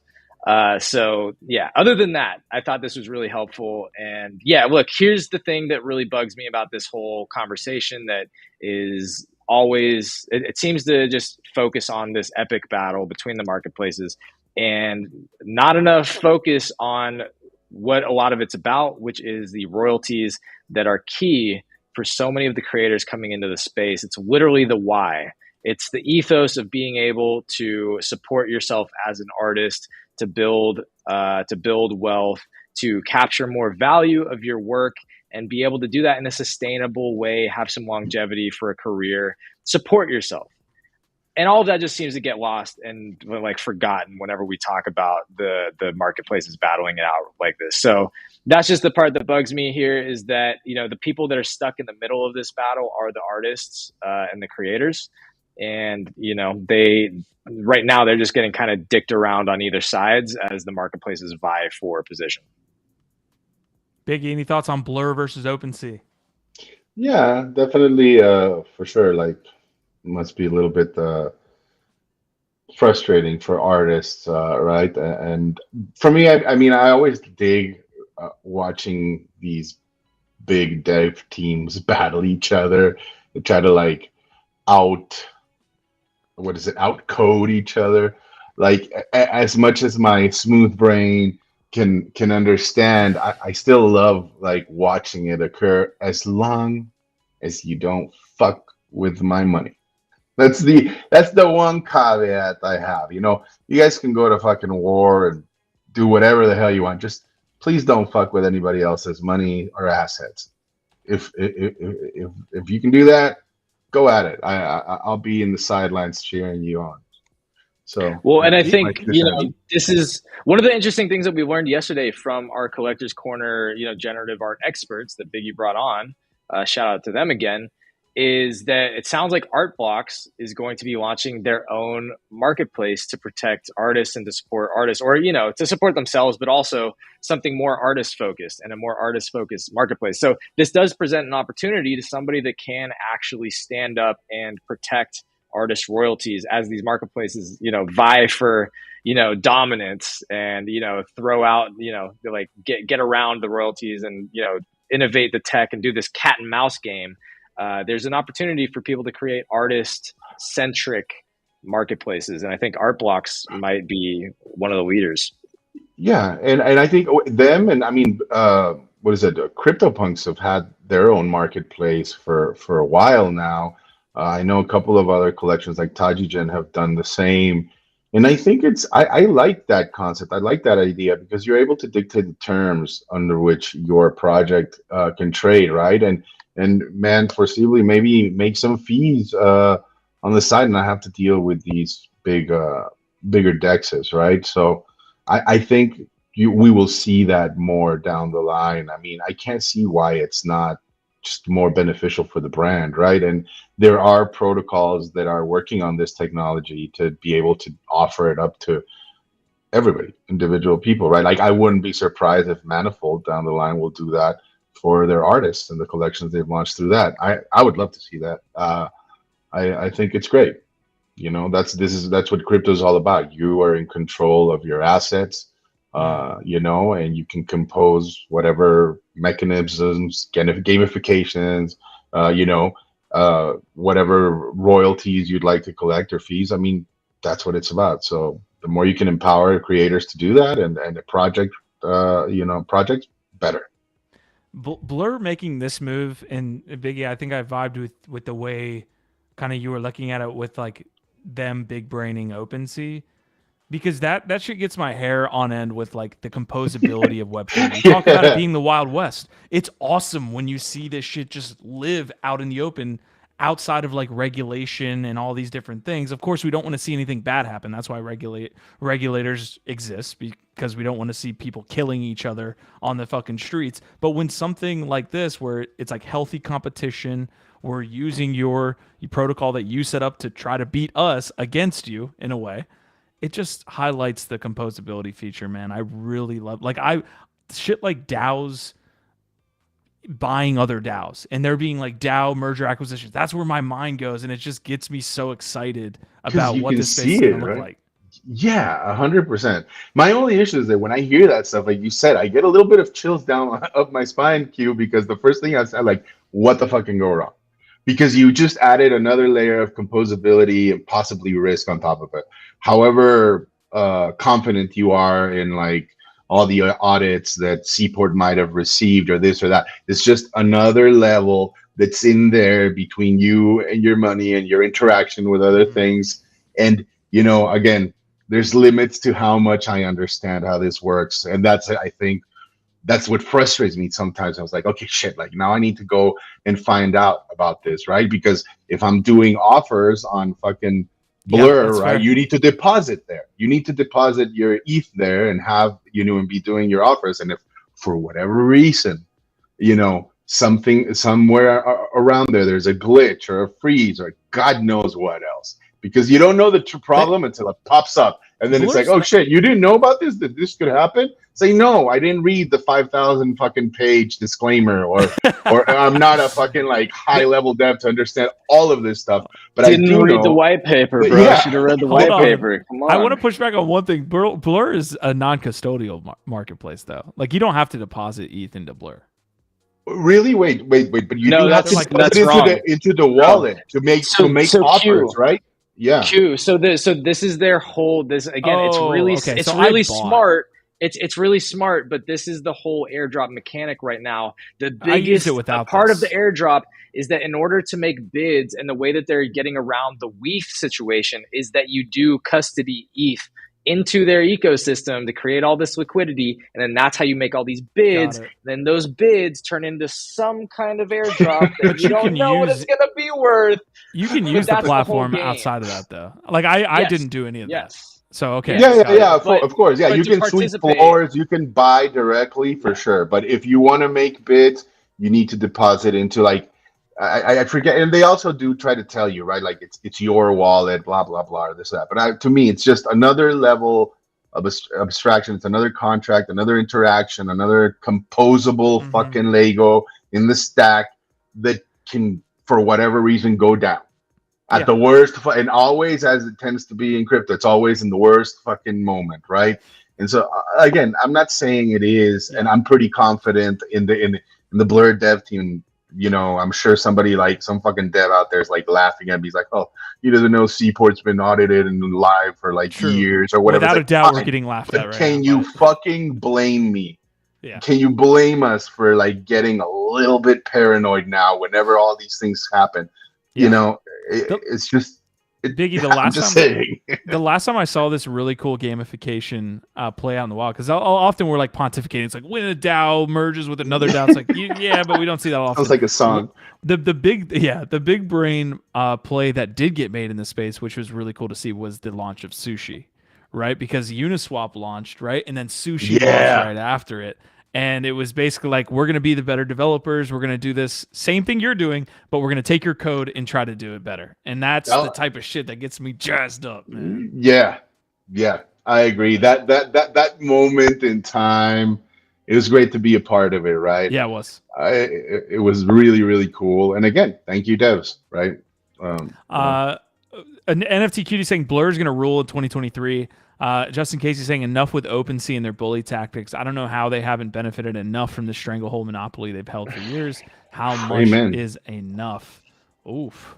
S3: So yeah, other than that, I thought this was really helpful. And yeah, look, here's the thing that really bugs me about this whole conversation that is always, it seems to just focus on this epic battle between the marketplaces and not enough focus on what a lot of it's about, which is the royalties that are key for so many of the creators coming into the space. It's literally the why. It's the ethos of being able to support yourself as an artist, to build wealth, to capture more value of your work, and be able to do that in a sustainable way, have some longevity for a career, support yourself. And all of that just seems to get lost and like forgotten whenever we talk about the marketplaces battling it out like this. So that's just the part that bugs me here, is that, the people that are stuck in the middle of this battle are the artists and the creators. And, right now they're just getting kind of dicked around on either sides as the marketplaces vie for position.
S1: Biggie, any thoughts on Blur versus OpenSea?
S4: Yeah, definitely, for sure. Like, must be a little bit frustrating for artists, right? And for me, I mean, I always dig watching these big dev teams battle each other and try to outcode each other. Like, as much as my smooth brain can understand, I still love watching it occur, as long as you don't fuck with my money. That's the one caveat I have. You guys can go to fucking war and do whatever the hell you want. Just please don't fuck with anybody else's money or assets. if you can do that, go at it. I'll be in the sidelines cheering you on. So
S3: well, and I
S4: that's my
S3: think,
S4: 2 cents.
S3: this is one of the interesting things that we learned yesterday from our Collectors Corner, generative art experts that Biggie brought on. Shout out to them again. Is that it sounds like Artblocks is going to be launching their own marketplace to protect artists and to support artists, or to support themselves, but also something more artist focused and a more artist focused marketplace. So this does present an opportunity to somebody that can actually stand up and protect artist royalties as these marketplaces, vie for, dominance and, throw out, like get around the royalties and, innovate the tech and do this cat and mouse game. There's an opportunity for people to create artist-centric marketplaces, and I think Artblocks might be one of the leaders.
S4: Yeah, and I think them, and I mean, what is it? CryptoPunks have had their own marketplace for a while now. I know a couple of other collections like Tajigen have done the same, and I think I like that concept. I like that idea because you're able to dictate the terms under which your project can trade, right? And man, foreseeably, maybe make some fees on the side and not have to deal with these bigger dexes, right? So I think we will see that more down the line. I mean, I can't see why it's not just more beneficial for the brand, right? And there are protocols that are working on this technology to be able to offer it up to everybody, individual people, right? Like I wouldn't be surprised if Manifold down the line will do that for their artists and the collections they've launched through that. I would love to see that. I think it's great. That's what crypto is all about. You are in control of your assets, and you can compose whatever mechanisms, gamifications, whatever royalties you'd like to collect or fees. I mean, that's what it's about. So the more you can empower creators to do that and the project, better.
S1: Blur making this move, and Biggie, I think I vibed with the way kind of you were looking at it with like them big braining OpenSea, because that shit gets my hair on end with like the composability of Web3. You talk about it being the Wild West. It's awesome when you see this shit just live out in the open outside of like regulation and all these different things. Of course, we don't want to see anything bad happen. That's why regulators exist, because we don't want to see people killing each other on the fucking streets. But when something like this, where it's like healthy competition, we're using your protocol that you set up to try to beat us against you in a way, it just highlights the composability feature, man. I really love shit like DAOs buying other DAOs and there being like DAO merger acquisitions. That's where my mind goes, and it just gets me so excited about what this space is going to look like.
S4: Yeah, 100%. My only issue is that when I hear that stuff, like you said, I get a little bit of chills down up my spine, Q, because the first thing I said, like, what the fuck can go wrong? Because you just added another layer of composability and possibly risk on top of it. However confident you are in like all the audits that Seaport might have received or this or that, it's just another level that's in there between you and your money and your interaction with other things. And, again, there's limits to how much I understand how this works. And I think that's what frustrates me sometimes. I was like, okay, shit, like now I need to go and find out about this, right? Because if I'm doing offers on fucking Blur, right, fair. You need to deposit there. You need to deposit your ETH there and have, and be doing your offers. And if for whatever reason, something somewhere around there's a glitch or a freeze or God knows what else, because you don't know the problem until it pops up. And then Blur's it's like, oh shit, you didn't know about this? That this could happen? Say, no, I didn't read the 5,000 fucking page disclaimer, or I'm not a fucking like high level dev to understand all of this stuff. But
S3: I do read the white paper, bro.
S4: Yeah.
S3: Should have read the white paper. Come on.
S1: I want to push back on one thing. Blur is a non-custodial marketplace, though. Like you don't have to deposit ETH into Blur.
S4: Really? Wait. But you do have to
S3: that's
S4: into the wallet to make offers, right? Yeah.
S3: Q. So this is their whole. This again. It's really smart. It's really smart, but this is the whole airdrop mechanic right now. The biggest part of the airdrop is that in order to make bids, and the way that they're getting around the WEEF situation is that you do custody ETH into their ecosystem to create all this liquidity, and then that's how you make all these bids. Then those bids turn into some kind of airdrop that you don't know what it's gonna be worth.
S1: You can use the platform outside of that though. Like I didn't do any of that. So okay.
S4: Of course. Yeah, you can sweep floors, you can buy directly for sure. But if you want to make bids, you need to deposit into like I forget, and they also do try to tell you, right? Like it's your wallet, blah blah blah, or this that. But to me, it's just another level of abstraction. It's another contract, another interaction, another composable fucking Lego in the stack that can, for whatever reason, go down at the worst. And always, as it tends to be in crypto, it's always in the worst fucking moment, right? And so again, I'm not saying it is, and I'm pretty confident in the Blur dev team. You know, I'm sure somebody like some fucking dev out there is like laughing at me. He's like, "Oh, he doesn't know Seaport's been audited and live for like years or whatever."
S1: Without a doubt, we're getting laughed at right now.
S4: Can you fucking blame me?
S1: Yeah.
S4: Can you blame us for like getting a little bit paranoid now whenever all these things happen? You know, it's just
S1: Biggie. The last time I saw this really cool gamification play out in the wild, because often we're like pontificating. It's like when a DAO merges with another DAO. It's like but we don't see that often.
S4: Sounds like a song.
S1: The big brain play that did get made in this space, which was really cool to see, was the launch of Sushi, right? Because Uniswap launched, right, and then Sushi launched right after it. And it was basically like, we're going to be the better developers. We're going to do this same thing you're doing, but we're going to take your code and try to do it better. And that's the type of shit that gets me jazzed up, man.
S4: Yeah, I agree. That moment in time, it was great to be a part of it, right?
S1: Yeah, it was.
S4: It was really, really cool. And again, thank you, devs, right?
S1: An NFT Cutie saying Blur is going to rule in 2023. Justin Casey saying enough with OpenSea and their bully tactics. I don't know how they haven't benefited enough from the stranglehold monopoly they've held for years. How much is enough? Oof.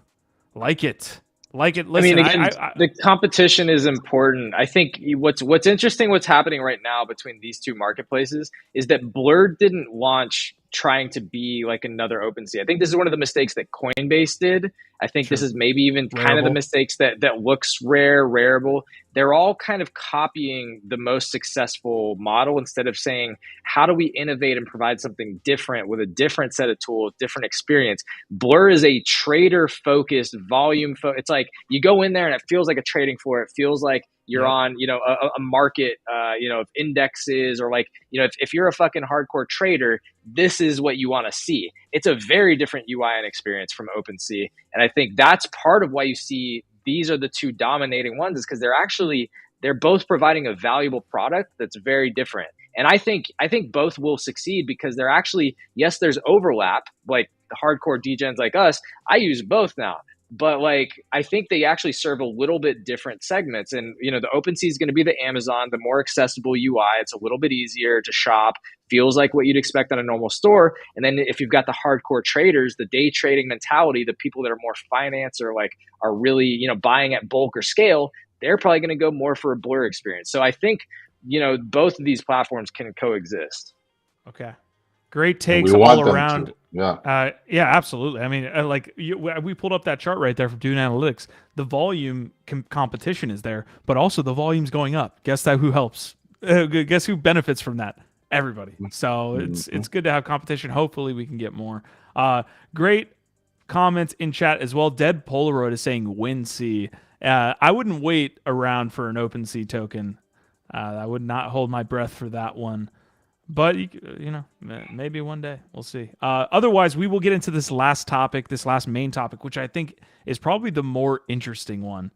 S1: Like it. Listen,
S3: I mean, again, the competition is important. I think what's interesting, what's happening right now between these two marketplaces is that Blur didn't launch trying to be like another OpenSea. I think this is one of the mistakes that Coinbase did. I think this is maybe even kind of the mistakes that looks rareable. They're all kind of copying the most successful model instead of saying, how do we innovate and provide something different with a different set of tools, different experience? Blur is a trader focused volume. It's like you go in there and it feels like a trading floor. It feels like you're on, a market, of indexes, or like, if you're a fucking hardcore trader, this is what you want to see. It's a very different UI and experience from OpenSea. And I think that's part of why you see these are the two dominating ones, is because they're both providing a valuable product that's very different. And I think both will succeed because they're actually, yes, there's overlap, like the hardcore degens like us. I use both now. But like, I think they actually serve a little bit different segments. And, the OpenSea is going to be the Amazon, the more accessible UI. It's a little bit easier to shop, feels like what you'd expect on a normal store. And then if you've got the hardcore traders, the day trading mentality, the people that are more finance or like are really, buying at bulk or scale, they're probably going to go more for a Blur experience. So I think, both of these platforms can coexist.
S1: Okay. Great takes all around. Yeah, absolutely. I mean, we pulled up that chart right there from Dune Analytics. The volume competition is there, but also the volume's going up. Guess who helps? Guess who benefits from that? Everybody. So it's good to have competition. Hopefully, we can get more. Great comments in chat as well. Dead Polaroid is saying WinSea. I wouldn't wait around for an OpenSea token. I would not hold my breath for that one. But, maybe one day. We'll see. Otherwise, we will get into this last main topic, which I think is probably the more interesting one.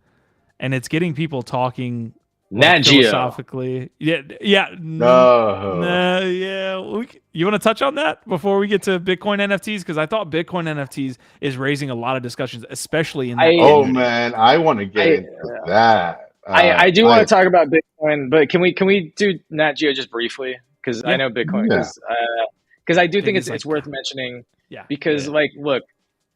S1: And it's getting people talking philosophically. Yeah. You want to touch on that before we get to Bitcoin NFTs? Because I thought Bitcoin NFTs is raising a lot of discussions, especially in that community.
S4: Man, I want to get into that.
S3: I do want to talk about Bitcoin, but can we do Nat Geo just briefly? Because I know Bitcoin, because I do think it's worth mentioning. Yeah. Because look,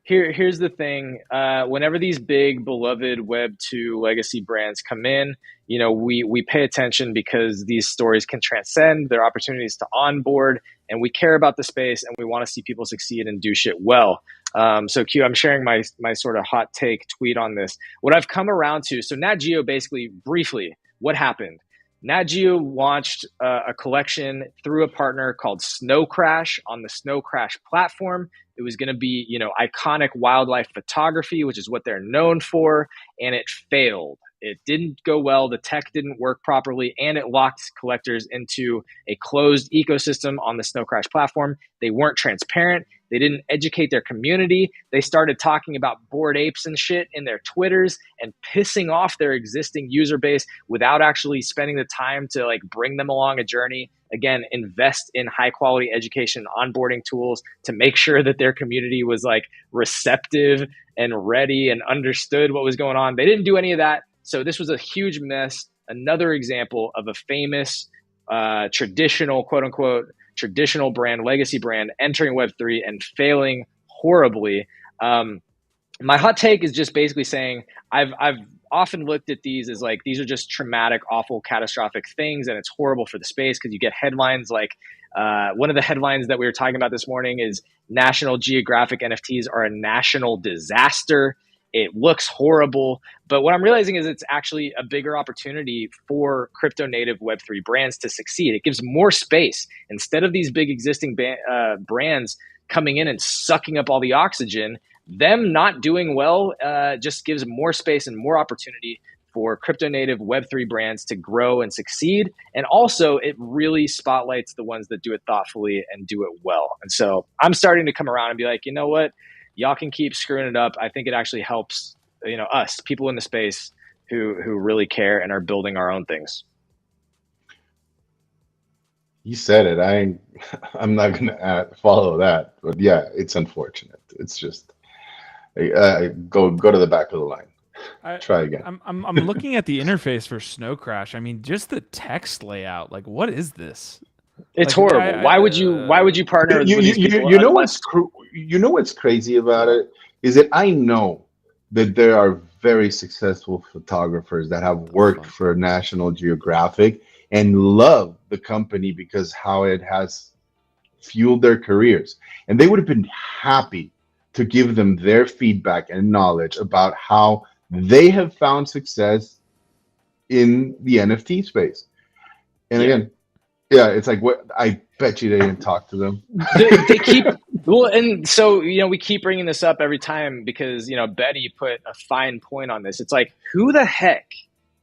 S3: here's the thing. Whenever these big beloved Web2 legacy brands come in, we pay attention because these stories can transcend. There are opportunities to onboard, and we care about the space, and we want to see people succeed and do shit well. So Q, I'm sharing my sort of hot take tweet on this. What I've come around to, so Nat Geo basically briefly what happened? Nat Geo launched a collection through a partner called Snow Crash on the Snow Crash platform. It was going to be, iconic wildlife photography, which is what they're known for, and it failed. It didn't go well. The tech didn't work properly, and it locked collectors into a closed ecosystem on the Snow Crash platform. They weren't transparent. They didn't educate their community. They started talking about Bored Apes and shit in their Twitters and pissing off their existing user base without actually spending the time to bring them along a journey. Again, invest in high quality education onboarding tools to make sure that their community was receptive and ready and understood what was going on. They didn't do any of that. So this was a huge mess. Another example of a famous traditional, quote unquote, traditional brand, legacy brand entering Web3 and failing horribly. My hot take is just basically saying I've often looked at these as these are just traumatic, awful, catastrophic things, and it's horrible for the space because you get headlines one of the headlines that we were talking about this morning is National Geographic NFTs are a national disaster. It looks horrible, but what I'm realizing is it's actually a bigger opportunity for crypto native Web3 brands to succeed. It gives more space. Instead of these big existing brands coming in and sucking up all the oxygen, them not doing well just gives more space and more opportunity for crypto native Web3 brands to grow and succeed. And also it really spotlights the ones that do it thoughtfully and do it well. And so I'm starting to come around and be like, you know what? Y'all can keep screwing it up. I think it actually helps, us, people in the space who really care and are building our own things.
S4: You said it. I'm not going to follow that, but yeah, it's unfortunate. It's just go to the back of the line. Try again.
S1: I'm looking at the interface for Snow Crash. I mean, just the text layout. What is this?
S3: It's horrible. Why would you partner with these people?
S4: You know what's crazy about it is that I know that there are very successful photographers that have worked for National Geographic and love the company because how it has fueled their careers, and they would have been happy to give them their feedback and knowledge about how they have found success in the NFT space. And again, yeah, it's what I bet you they didn't talk to them.
S3: They keep and so we keep bringing this up every time because Betty put a fine point on this. It's who the heck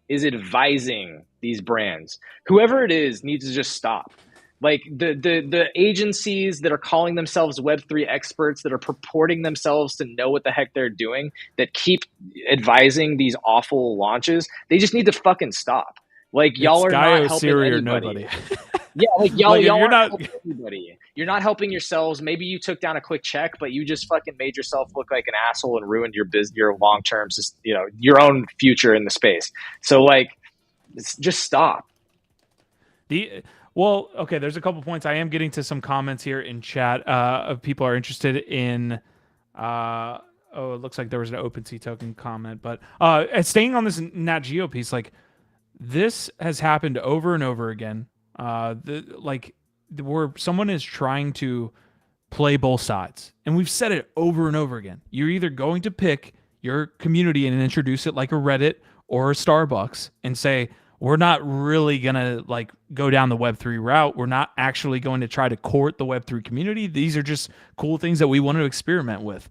S3: is advising these brands? Whoever it is needs to just stop. The agencies that are calling themselves Web3 experts, that are purporting themselves to know what the heck they're doing, that keep advising these awful launches, they just need to fucking stop. Y'all are not helping anybody. Yeah, y'all aren't helping anybody. You're not helping yourselves. Maybe you took down a quick check, but you just fucking made yourself look like an asshole and ruined your long term, your own future in the space. So just stop.
S1: Well, okay, there's a couple points. I am getting to some comments here in chat of people are interested in it looks like there was an OpenSea token comment, but staying on this Nat Geo piece, this has happened over and over again. Where someone is trying to play both sides, and we've said it over and over again. You're either going to pick your community and introduce it like a Reddit or a Starbucks and say, we're not really going to go down the Web3 route. We're not actually going to try to court the Web3 community. These are just cool things that we want to experiment with.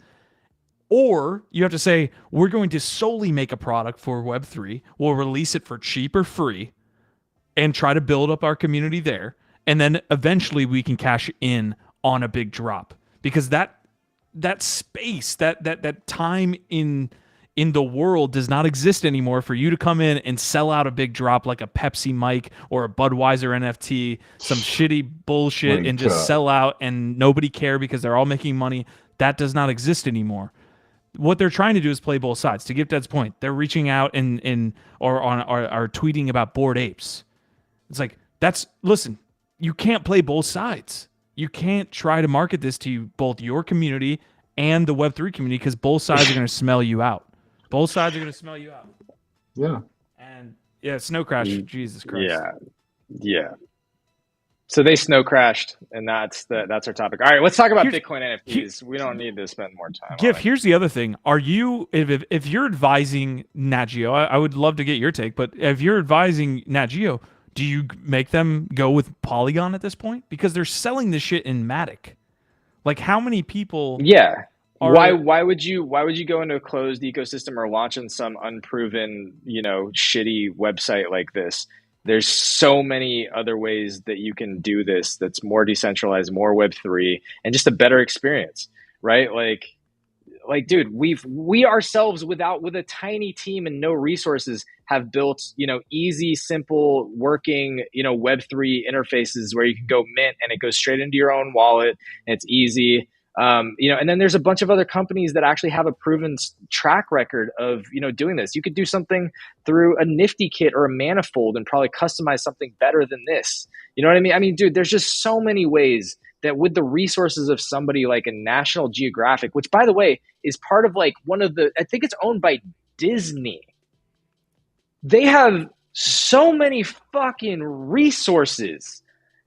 S1: Or you have to say, we're going to solely make a product for Web3. We'll release it for cheap or free and try to build up our community there. And then eventually we can cash in on a big drop, because that space, that time in the world does not exist anymore for you to come in and sell out a big drop like a Pepsi mic or a Budweiser NFT, some shitty bullshit, and just sell out and nobody care because they're all making money. That does not exist anymore. What they're trying to do is play both sides. To GiftEd's point, they're reaching out or are tweeting about Bored Apes. It's listen, you can't play both sides. You can't try to market this to both your community and the Web3 community, because both sides are going to smell you out. Both sides are going to smell you out.
S4: Yeah.
S1: And yeah, Snow Crash, Jesus Christ.
S3: Yeah. So they snow crashed, and that's our topic. All right, let's talk about
S1: Here's-
S3: Bitcoin NFTs. We don't need to spend more time.
S1: Gif,
S3: on it.
S1: here's the other thing. Are you, if you're advising Nat Geo, I would love to get your take, but if you're advising Nat Geo, do you make them go with Polygon at this point? Because they're selling this shit in Matic. Like, how many people?
S3: Yeah.
S1: Are,
S3: why would you go into a closed ecosystem or launch in some unproven, shitty website like this? There's so many other ways that you can do this that's more decentralized, more Web3, and just a better experience, right? Like, dude, we ourselves with a tiny team and no resources have built, easy, simple, working, Web3 interfaces where you can go mint and it goes straight into your own wallet and it's easy. And then there's a bunch of other companies that actually have a proven track record of, doing this. You could do something through a Nifty kit or a manifold and probably customize something better than this. You know what I mean? I mean, dude, there's just so many ways that with the resources of somebody like a National Geographic, which by the way, is part of like I think it's owned by Disney. They have so many fucking resources.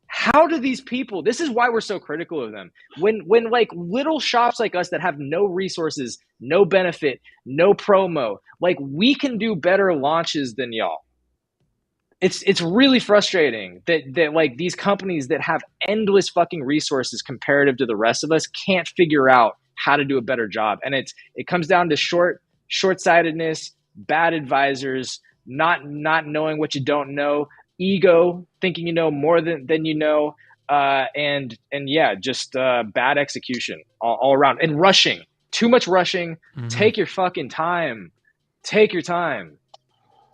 S3: How do these people, this is why we're so critical of them. When like little shops like us that have no resources, no benefit, no promo, like we can do better launches than y'all. It's really frustrating that like these companies that have endless fucking resources comparative to the rest of us can't figure out how to do a better job. And it comes down to short-sightedness, bad advisors, not knowing what you don't know, ego, thinking you know more than you know, and yeah, just bad execution all around, and rushing, too much rushing. Mm-hmm. Take your fucking time. Take your time.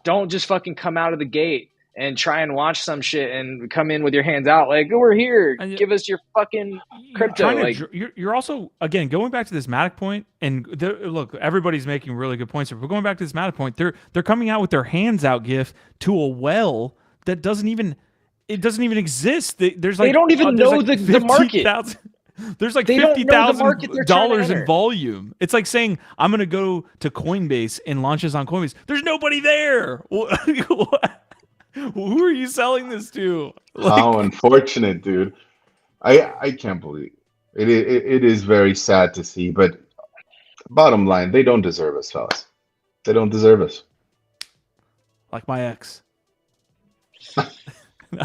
S3: Don't just fucking come out of the gate and try and launch some shit and come in with your hands out like, oh, we're here. Give us your fucking crypto.
S1: You're also, again, going back to this Matic point, and look, everybody's making really good points, but going back to this Matic point, they're coming out with their hands out gift to a well that doesn't even exist. There's like,
S3: they don't even know the market.
S1: There's like $50,000 in volume. It's like saying, I'm going to go to Coinbase and launch this on Coinbase. There's nobody there. Who are you selling this to?
S4: How unfortunate, dude. I can't believe it. It is very sad to see, but bottom line, they don't deserve us, fellas. They don't deserve us.
S1: Like my ex.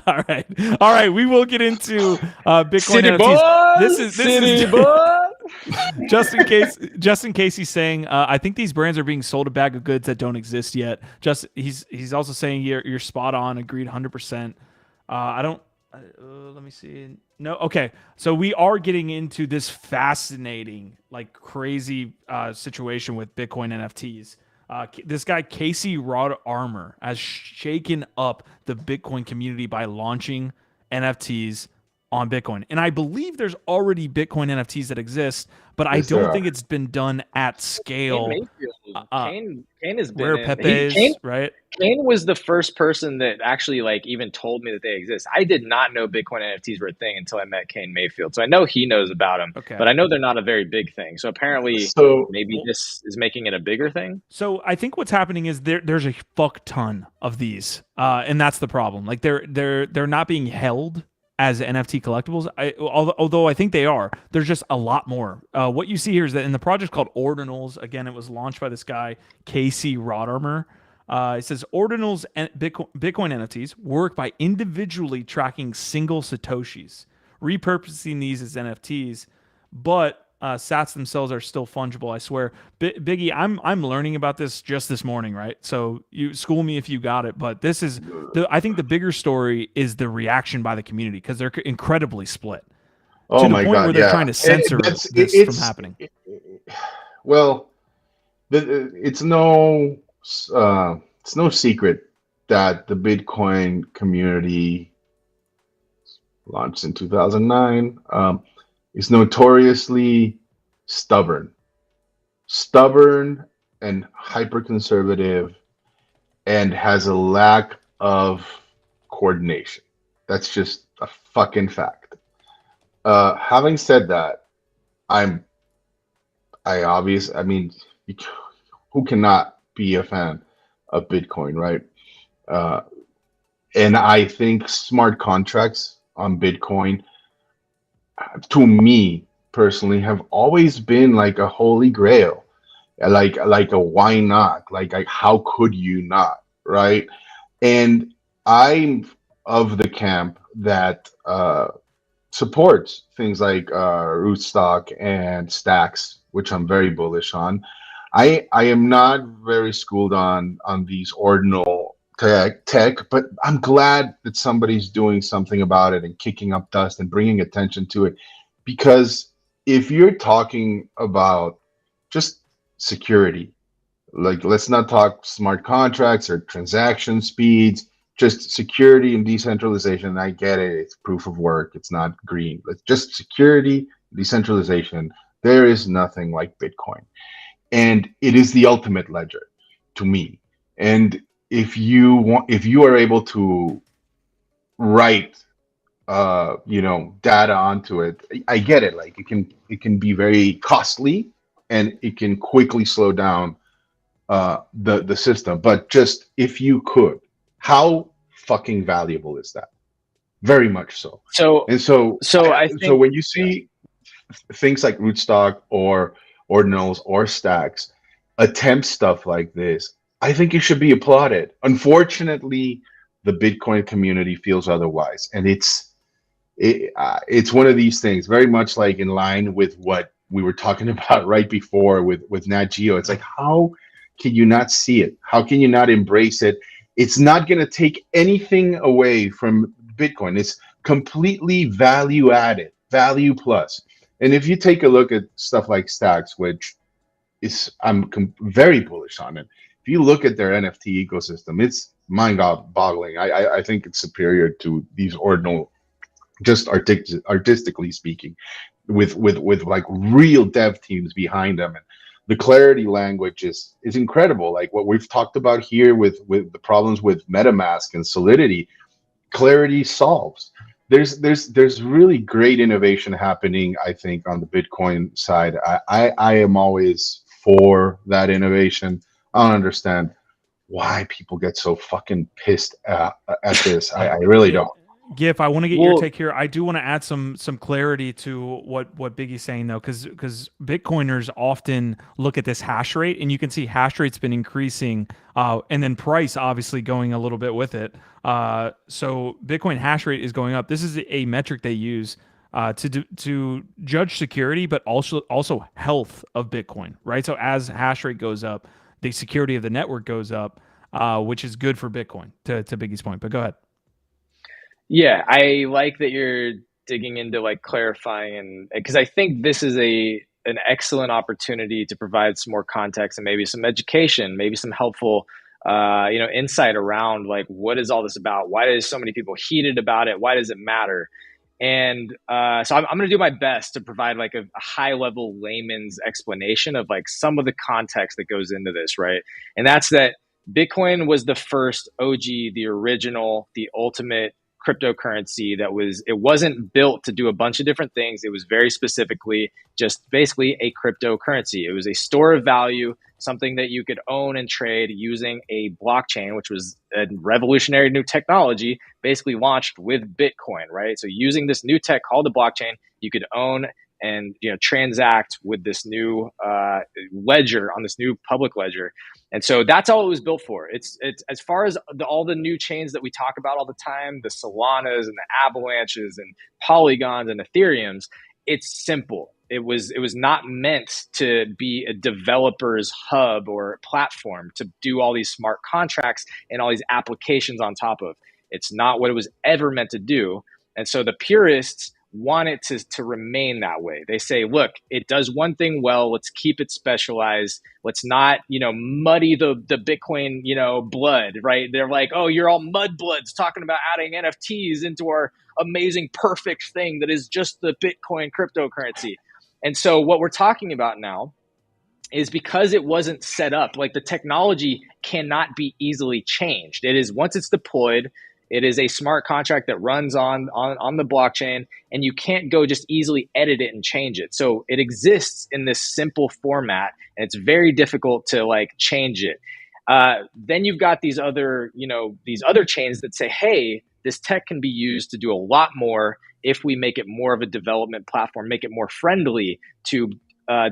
S1: All right. We will get into Bitcoin
S3: City
S1: NFTs.
S3: Boy!
S1: This is
S3: boy!
S1: just in case he's saying, I think these brands are being sold a bag of goods that don't exist yet. He's also saying you're spot on. Agreed, 100%. Let me see. No, okay. So we are getting into this fascinating, like crazy situation with Bitcoin NFTs. This guy, Casey Rod Armour, has shaken up the Bitcoin community by launching NFTs on Bitcoin. And I believe there's already Bitcoin NFTs that exist, but I don't think it's been done at scale.
S3: Kane has been
S1: where Pepe is, right?
S3: Kane was the first person that actually like even told me that they exist. I did not know Bitcoin NFTs were a thing until I met Kane Mayfield. So I know he knows about them, but I know they're not a very big thing. So apparently maybe this is making it a bigger thing.
S1: So I think what's happening is there's a fuck ton of these. And that's the problem. Like they're not being held as NFT collectibles, although I think they are. There's just a lot more. What you see here is that in the project called Ordinals, again, it was launched by this guy, Casey Rodarmer. It says Ordinals and Bitcoin NFTs work by individually tracking single Satoshis, repurposing these as NFTs, but sats themselves are still fungible, I swear. Biggie, I'm learning about this just this morning, right? So you school me if you got it, but this is I think the bigger story is the reaction by the community, because they're incredibly split.
S4: Oh
S1: to the
S4: my
S1: point
S4: God,
S1: where they're trying to censor this from happening.
S4: Well, it's no secret that the Bitcoin community launched in 2009. Is notoriously stubborn and hyper-conservative, and has a lack of coordination. That's just a fucking fact. Having said that, who cannot be a fan of Bitcoin, right? And I think smart contracts on Bitcoin, to me personally, have always been like a holy grail, like a why not, like how could you not, right? And I'm of the camp that supports things like rootstock and stacks, which I'm very bullish on. I am not very schooled on these ordinal tech, but I'm glad that somebody's doing something about it and kicking up dust and bringing attention to it. Because if you're talking about just security, like let's not talk smart contracts or transaction speeds, just security and decentralization. I get it, it's proof of work, it's not green, but just security, decentralization. There is nothing like Bitcoin, and it is the ultimate ledger to me. And if you are able to write data onto it, I get it, like it can be very costly and it can quickly slow down the system. But just if you could, how fucking valuable is that? Very much so. So when you see things like rootstock or ordinals or stacks attempt stuff like this, I think it should be applauded. Unfortunately, the Bitcoin community feels otherwise, and it's one of these things, very much like in line with what we were talking about right before with Nat Geo. It's like, how can you not see it? How can you not embrace it? It's not going to take anything away from Bitcoin. It's completely value added, value plus. And if you take a look at stuff like Stacks, which is very bullish on it. If you look at their NFT ecosystem, it's mind-boggling. I think it's superior to these ordinal, just artistically speaking, with like real dev teams behind them. And the clarity language is incredible. Like what we've talked about here with the problems with MetaMask and Solidity, clarity solves. There's really great innovation happening, I think, on the Bitcoin side. I am always for that innovation. I don't understand why people get so fucking pissed at this. I really don't.
S1: Gif, I want to get your take here. I do want to add some clarity to what Biggie's saying, though, because Bitcoiners often look at this hash rate, and you can see hash rate's been increasing, and then price obviously going a little bit with it. So Bitcoin hash rate is going up. This is a metric they use to judge security, but also health of Bitcoin, right? So as hash rate goes up, the security of the network goes up, which is good for Bitcoin, to Biggie's point. But go ahead.
S3: Yeah, I like that you're digging into like clarifying, and because I think this is an excellent opportunity to provide some more context and maybe some education, maybe some helpful insight around like what is all this about? Why is so many people heated about it? Why does it matter? And so I'm going to do my best to provide like a high level layman's explanation of like some of the context that goes into this, right? And that's that Bitcoin was the first OG, the original, the ultimate cryptocurrency it wasn't built to do a bunch of different things. It was very specifically just basically a cryptocurrency. It was a store of value, something that you could own and trade using a blockchain, which was a revolutionary new technology, basically launched with Bitcoin, right? So using this new tech called the blockchain, you could own and transact with this new ledger on this new public ledger. And so that's all it was built for. It's as far as all the new chains that we talk about all the time, the Solanas and the Avalanches and Polygons and Ethereums, it's simple. It was not meant to be a developer's hub or platform to do all these smart contracts and all these applications on top of. It's not what it was ever meant to do. And so the purists want it to remain that way. They say, look, it does one thing well. Let's keep it specialized. Let's not, muddy the Bitcoin, blood, right? They're like, oh, you're all mudbloods talking about adding NFTs into our amazing, perfect thing that is just the Bitcoin cryptocurrency. And so what we're talking about now is because it wasn't set up, like the technology cannot be easily changed. It is, once it's deployed, it is a smart contract that runs on the blockchain, and you can't go just easily edit it and change it. So it exists in this simple format, and it's very difficult to like change it. Then you've got these other chains that say, hey, this tech can be used to do a lot more if we make it more of a development platform, make it more friendly to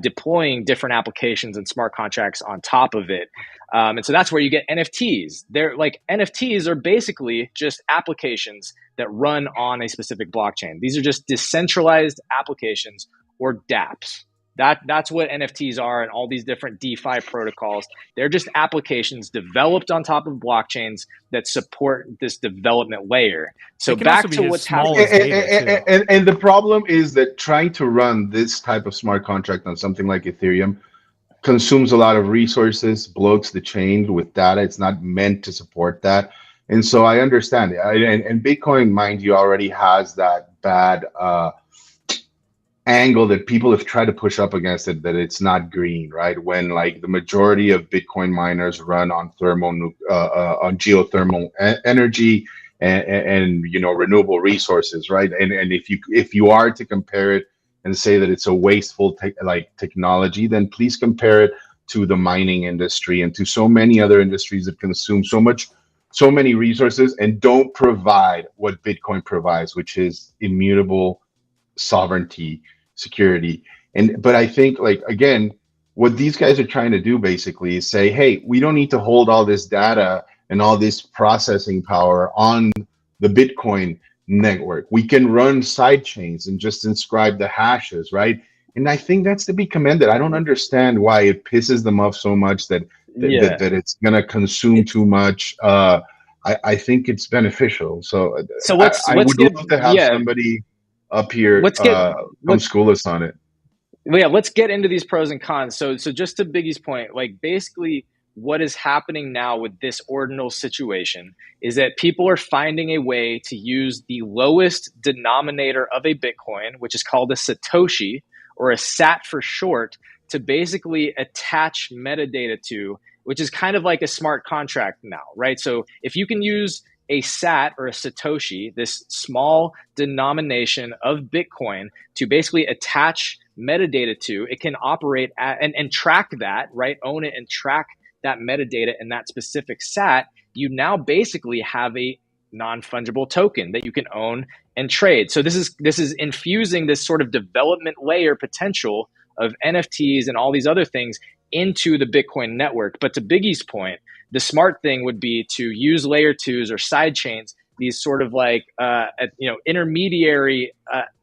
S3: deploying different applications and smart contracts on top of it. And so that's where you get NFTs. They're like, NFTs are basically just applications that run on a specific blockchain. These are just decentralized applications, or dApps. That's what NFTs are, and all these different DeFi protocols. They're just applications developed on top of blockchains that support this development layer. So back to what's happening.
S4: And the problem is that trying to run this type of smart contract on something like Ethereum consumes a lot of resources, bloats the chain with data. It's not meant to support that. And so I understand it. And Bitcoin, mind you, already has that bad angle that people have tried to push up against it, that it's not green, right? When like the majority of Bitcoin miners run on on geothermal energy and you know, renewable resources, right? And if you are to compare it and say that it's a wasteful technology, then please compare it to the mining industry and to so many other industries that consume so many resources and don't provide what Bitcoin provides, which is immutable sovereignty, security. But I think, like, again, what these guys are trying to do basically is say, hey, we don't need to hold all this data and all this processing power on the Bitcoin network. We can run side chains and just inscribe the hashes, right? And I think that's to be commended. I don't understand why it pisses them off so much that it's going to consume too much. I think it's beneficial. So I would love to have somebody up here come school us on it.
S3: Yeah, let's get into these pros and cons. So just to Biggie's point, like, basically what is happening now with this ordinal situation is that people are finding a way to use the lowest denominator of a Bitcoin, which is called a Satoshi, or a SAT for short, to basically attach metadata to, which is kind of like a smart contract now, right? So if you can use a SAT or a Satoshi, this small denomination of Bitcoin, to basically attach metadata to, it can operate and track that, right? Own it and track that metadata in that specific SAT. You now basically have a non-fungible token that you can own and trade. So this is infusing this sort of development layer potential of NFTs and all these other things into the Bitcoin network. But to Biggie's point, the smart thing would be to use layer twos or side chains, these sort of like intermediary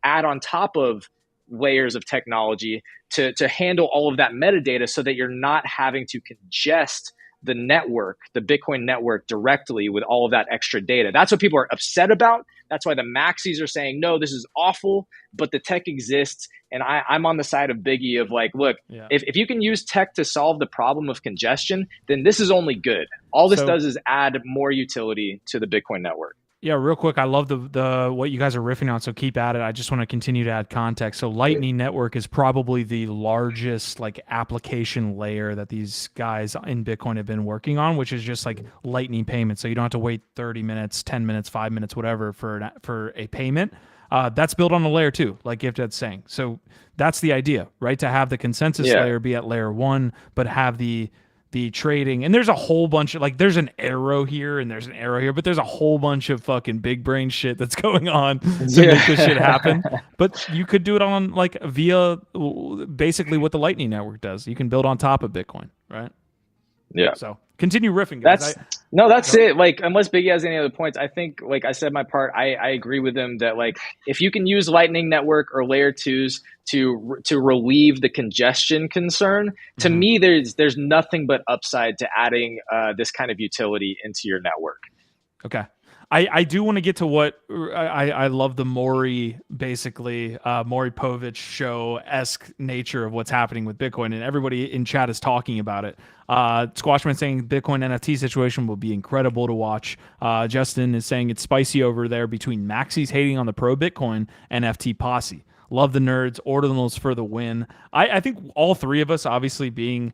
S3: add on top of layers of technology to handle all of that metadata, so that you're not having to congest the network, the Bitcoin network, directly with all of that extra data. That's what people are upset about. That's why the maxis are saying, no, this is awful, but the tech exists. And I'm on the side of Biggie of like, look, if you can use tech to solve the problem of congestion, then this is only good. All this does is add more utility to the Bitcoin network.
S1: Yeah, real quick, I love the what you guys are riffing on, so keep at it. I just want to continue to add context. So Lightning Network is probably the largest like application layer that these guys in Bitcoin have been working on, which is just like Lightning payments. So you don't have to wait 30 minutes, 10 minutes, 5 minutes, whatever for a payment. That's built on a layer 2, like GiftEd's saying. So that's the idea, right? To have the consensus layer be at layer 1, but have the trading. And there's a whole bunch of, like, there's an arrow here and there's an arrow here, but there's a whole bunch of fucking big brain shit that's going on to make this shit happen. But you could do it on like via basically what the Lightning Network does. You can build on top of Bitcoin, right?
S3: Yeah.
S1: So continue riffing, guys.
S3: That's it. Like, unless Biggie has any other points, I think, like I said, my part, I agree with him that, like, if you can use Lightning Network or layer 2s to relieve the congestion concern, to me, there's nothing but upside to adding this kind of utility into your network.
S1: Okay. I do want to get to what I love, the Maury Povich show-esque nature of what's happening with Bitcoin, and everybody in chat is talking about it. Squashman saying Bitcoin NFT situation will be incredible to watch. Justin is saying it's spicy over there between maxis hating on the pro Bitcoin NFT posse. Love the nerds, ordinals for the win. I think all three of us, obviously being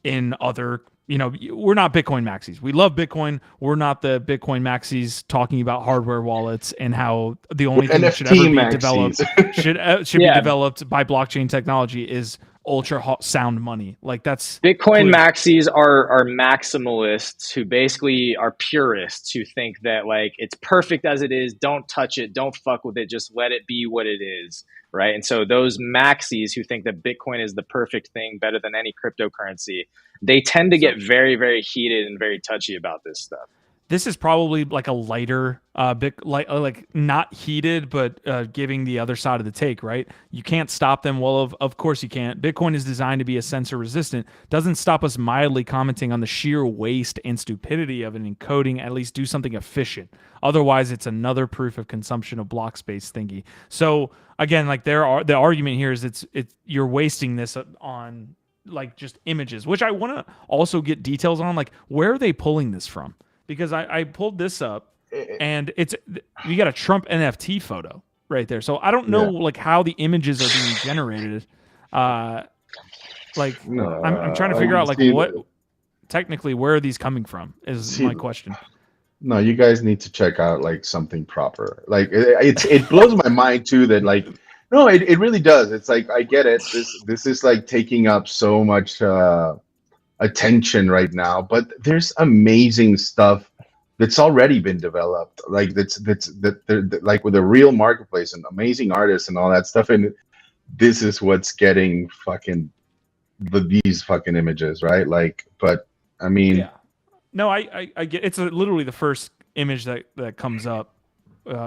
S1: in other, we're not Bitcoin maxis. We love Bitcoin. We're not the Bitcoin maxis talking about hardware wallets and how the only thing that should ever be developed should be developed by blockchain technology is ultra sound money. Like that's
S3: Bitcoin
S1: clear.
S3: maxis are maximalists who basically are purists who think that like it's perfect as it is. Don't touch it. Don't fuck with it. Just let it be what it is. Right. And so those maxis who think that Bitcoin is the perfect thing, better than any cryptocurrency, they tend to get very, very heated and very touchy about this stuff.
S1: This is probably like a lighter, like not heated, but giving the other side of the take, right? You can't stop them. Well, of course you can't. Bitcoin is designed to be a censor resistant. Doesn't stop us mildly commenting on the sheer waste and stupidity of an encoding. At least do something efficient. Otherwise, it's another proof of consumption of block space thingy. So again, like the argument here is it's you're wasting this on like just images, which I want to also get details on. Like where are they pulling this from? Because I pulled this up and you got a Trump NFT photo right there. So I don't know like how the images are being generated. I'm trying to figure out like what technically where are these coming from is my question.
S4: No, you guys need to check out like something proper. Like it blows my mind too that like no, it really does. It's like I get it. This is like taking up so much attention right now, but there's amazing stuff that's already been developed, like that's like with a real marketplace and amazing artists and all that stuff, and this is what's getting fucking these fucking images, right? Like, but I mean,
S1: yeah, no, I get it's literally the first image that comes up.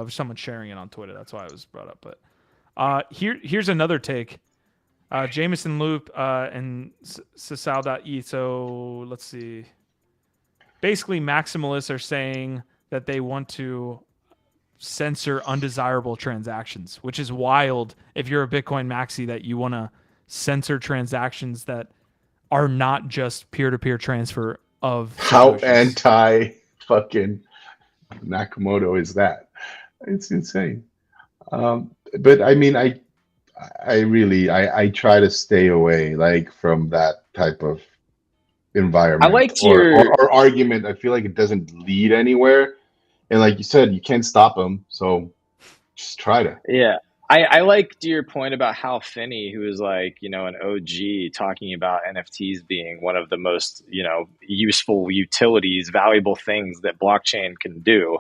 S1: Someone sharing it on Twitter, that's why it was brought up. But here's another take. Jameson Loop and Sasal.e. So let's see. Basically, maximalists are saying that they want to censor undesirable transactions, which is wild if you're a Bitcoin maxi that you want to censor transactions that are not just peer-to-peer transfer of
S4: how
S1: Satoshis.
S4: anti fucking Nakamoto is that? It's insane. But I mean, I really try to stay away like from that type of environment.
S3: I liked
S4: or argument. I feel like it doesn't lead anywhere. And like you said, you can't stop them. So just try to.
S3: Yeah. I liked your point about Hal Finney, who is like, an OG talking about NFTs being one of the most, useful utilities, valuable things that blockchain can do.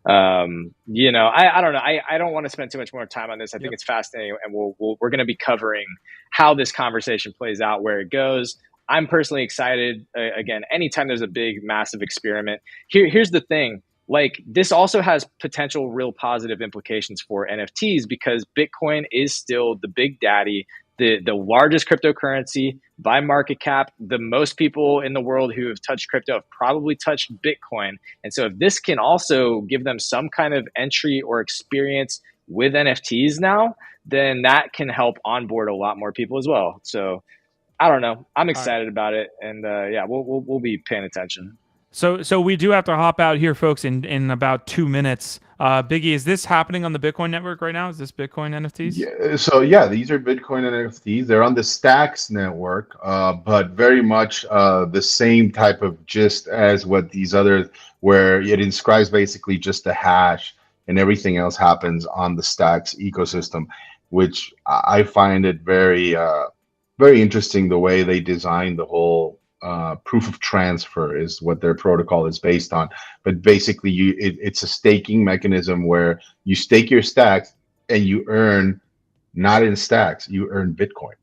S3: I don't know. I don't want to spend too much more time on this. I think it's fascinating, and we're going to be covering how this conversation plays out, where it goes. I'm personally excited. Again, anytime there's a big, massive experiment. Here's the thing. Like, this also has potential real positive implications for NFTs because Bitcoin is still the big daddy, the largest cryptocurrency by market cap. The most people in the world who have touched crypto have probably touched Bitcoin. And so if this can also give them some kind of entry or experience with NFTs now, then that can help onboard a lot more people as well. So I don't know. I'm excited about it. And we'll be paying attention.
S1: So we do have to hop out here, folks, in about 2 minutes. Biggie, is this happening on the Bitcoin network right now? Is this Bitcoin NFTs?
S4: Yeah. So yeah, these are Bitcoin NFTs. They're on the Stacks network, but very much the same type of gist as what these others, where it inscribes basically just a hash, and everything else happens on the Stacks ecosystem, which I find it very very interesting the way they designed the whole. Proof of transfer is what their protocol is based on, but basically it's a staking mechanism where you stake your stacks and you earn, not in stacks, you earn Bitcoin.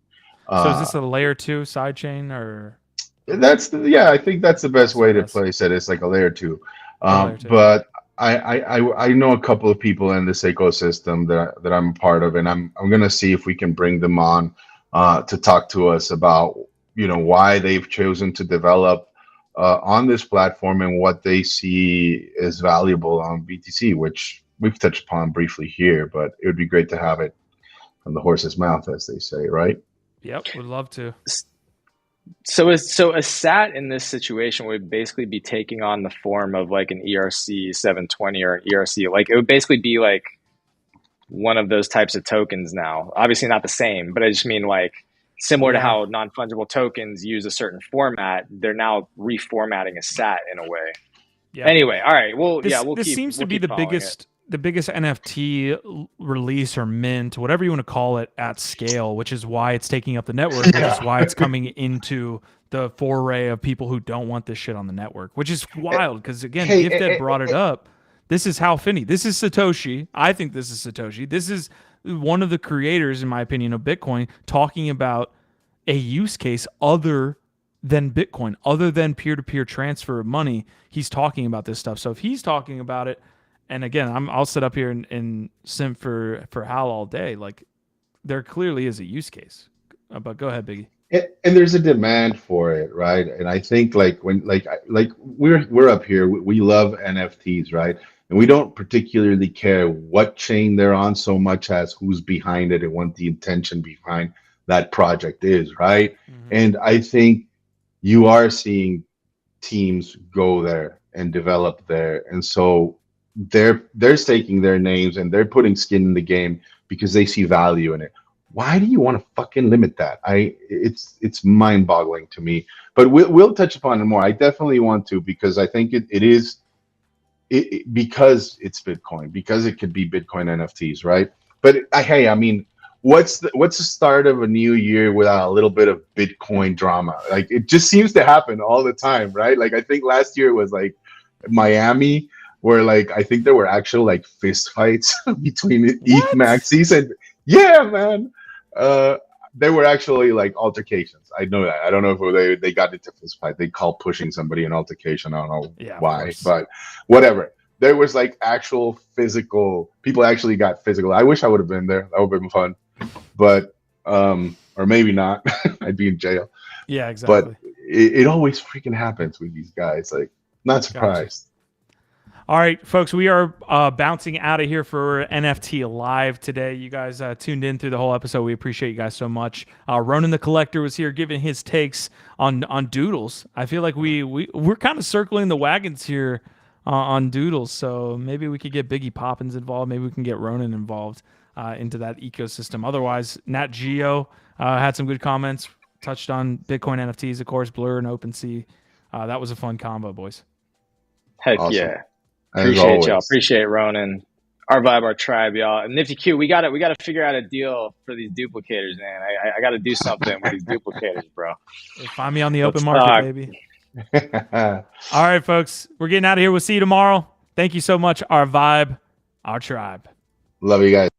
S1: So is this a layer 2 sidechain or?
S4: I think that's the best way to place it. It's like a layer 2. But I know a couple of people in this ecosystem that I'm a part of, and I'm gonna see if we can bring them on to talk to us about why they've chosen to develop on this platform and what they see as valuable on BTC, which we've touched upon briefly here, but it would be great to have it from the horse's mouth, as they say, right?
S1: Yep, would love to.
S3: So a SAT in this situation would basically be taking on the form of like an ERC 720 or an ERC. Like, it would basically be like one of those types of tokens now. Obviously not the same, but I just mean like, similar to how non-fungible tokens use a certain format, they're now reformatting a SAT in a way. Yeah. Anyway, all right. Well,
S1: this seems to be the biggest the biggest NFT release or mint, whatever you want to call it, at scale, which is why it's taking up the network, which is why it's coming into the foray of people who don't want this shit on the network, which is wild. Because again, Gifted brought it up. This is Hal Finney. This is Satoshi. I think this is Satoshi. This is one of the creators, in my opinion, of Bitcoin, talking about a use case other than Bitcoin, other than peer-to-peer transfer of money. He's talking about this stuff. So if he's talking about it, and again, I'll sit up here and simp for Hal all day. Like, there clearly is a use case. But go ahead, Biggie.
S4: And there's a demand for it, right? And I think like when like we're up here, we love NFTs, right? And we don't particularly care what chain they're on so much as who's behind it and what the intention behind that project is, right? Mm-hmm. And I think you are seeing teams go there and develop there, and so they're staking their names and they're putting skin in the game because they see value in it. Why do you want to fucking limit that? It's mind-boggling to me. But we'll touch upon it more. I definitely want to, because I think it is because it's Bitcoin, because it could be Bitcoin NFTs, right? But hey, I mean, what's the start of a new year without a little bit of Bitcoin drama? Like, it just seems to happen all the time, right? Like, I think last year was like Miami, where like I think there were actual like fist fights between ETH maxis, and yeah, man, there were actually like altercations. I know that. I don't know if they got into fist fight. They call pushing somebody an altercation. I don't know why, but whatever. There was like actual physical. People actually got physical. I wish I would have been there. That would have been fun, but or maybe not. I'd be in jail.
S1: Yeah, exactly.
S4: But it always freaking happens with these guys. Like, not surprised.
S1: Gotcha. All right, folks, we are bouncing out of here for NFT Live today. You guys tuned in through the whole episode. We appreciate you guys so much. Ronan the Collector was here giving his takes on Doodles. I feel like we're kind of circling the wagons here on Doodles, so maybe we could get Biggie Poppins involved. Maybe we can get Ronan involved into that ecosystem. Otherwise, NatGeo had some good comments, touched on Bitcoin NFTs, of course, Blur and OpenSea. That was a fun combo, boys.
S3: Heck
S4: awesome.
S3: Yeah. Appreciate y'all. Appreciate Ronan. Our vibe, our tribe, y'all. And Nifty Q, we gotta figure out a deal for these duplicators, man. I gotta do something with these duplicators, bro.
S1: Find me on the open market, baby. All right, folks. We're getting out of here. We'll see you tomorrow. Thank you so much. Our vibe, our tribe.
S4: Love you guys.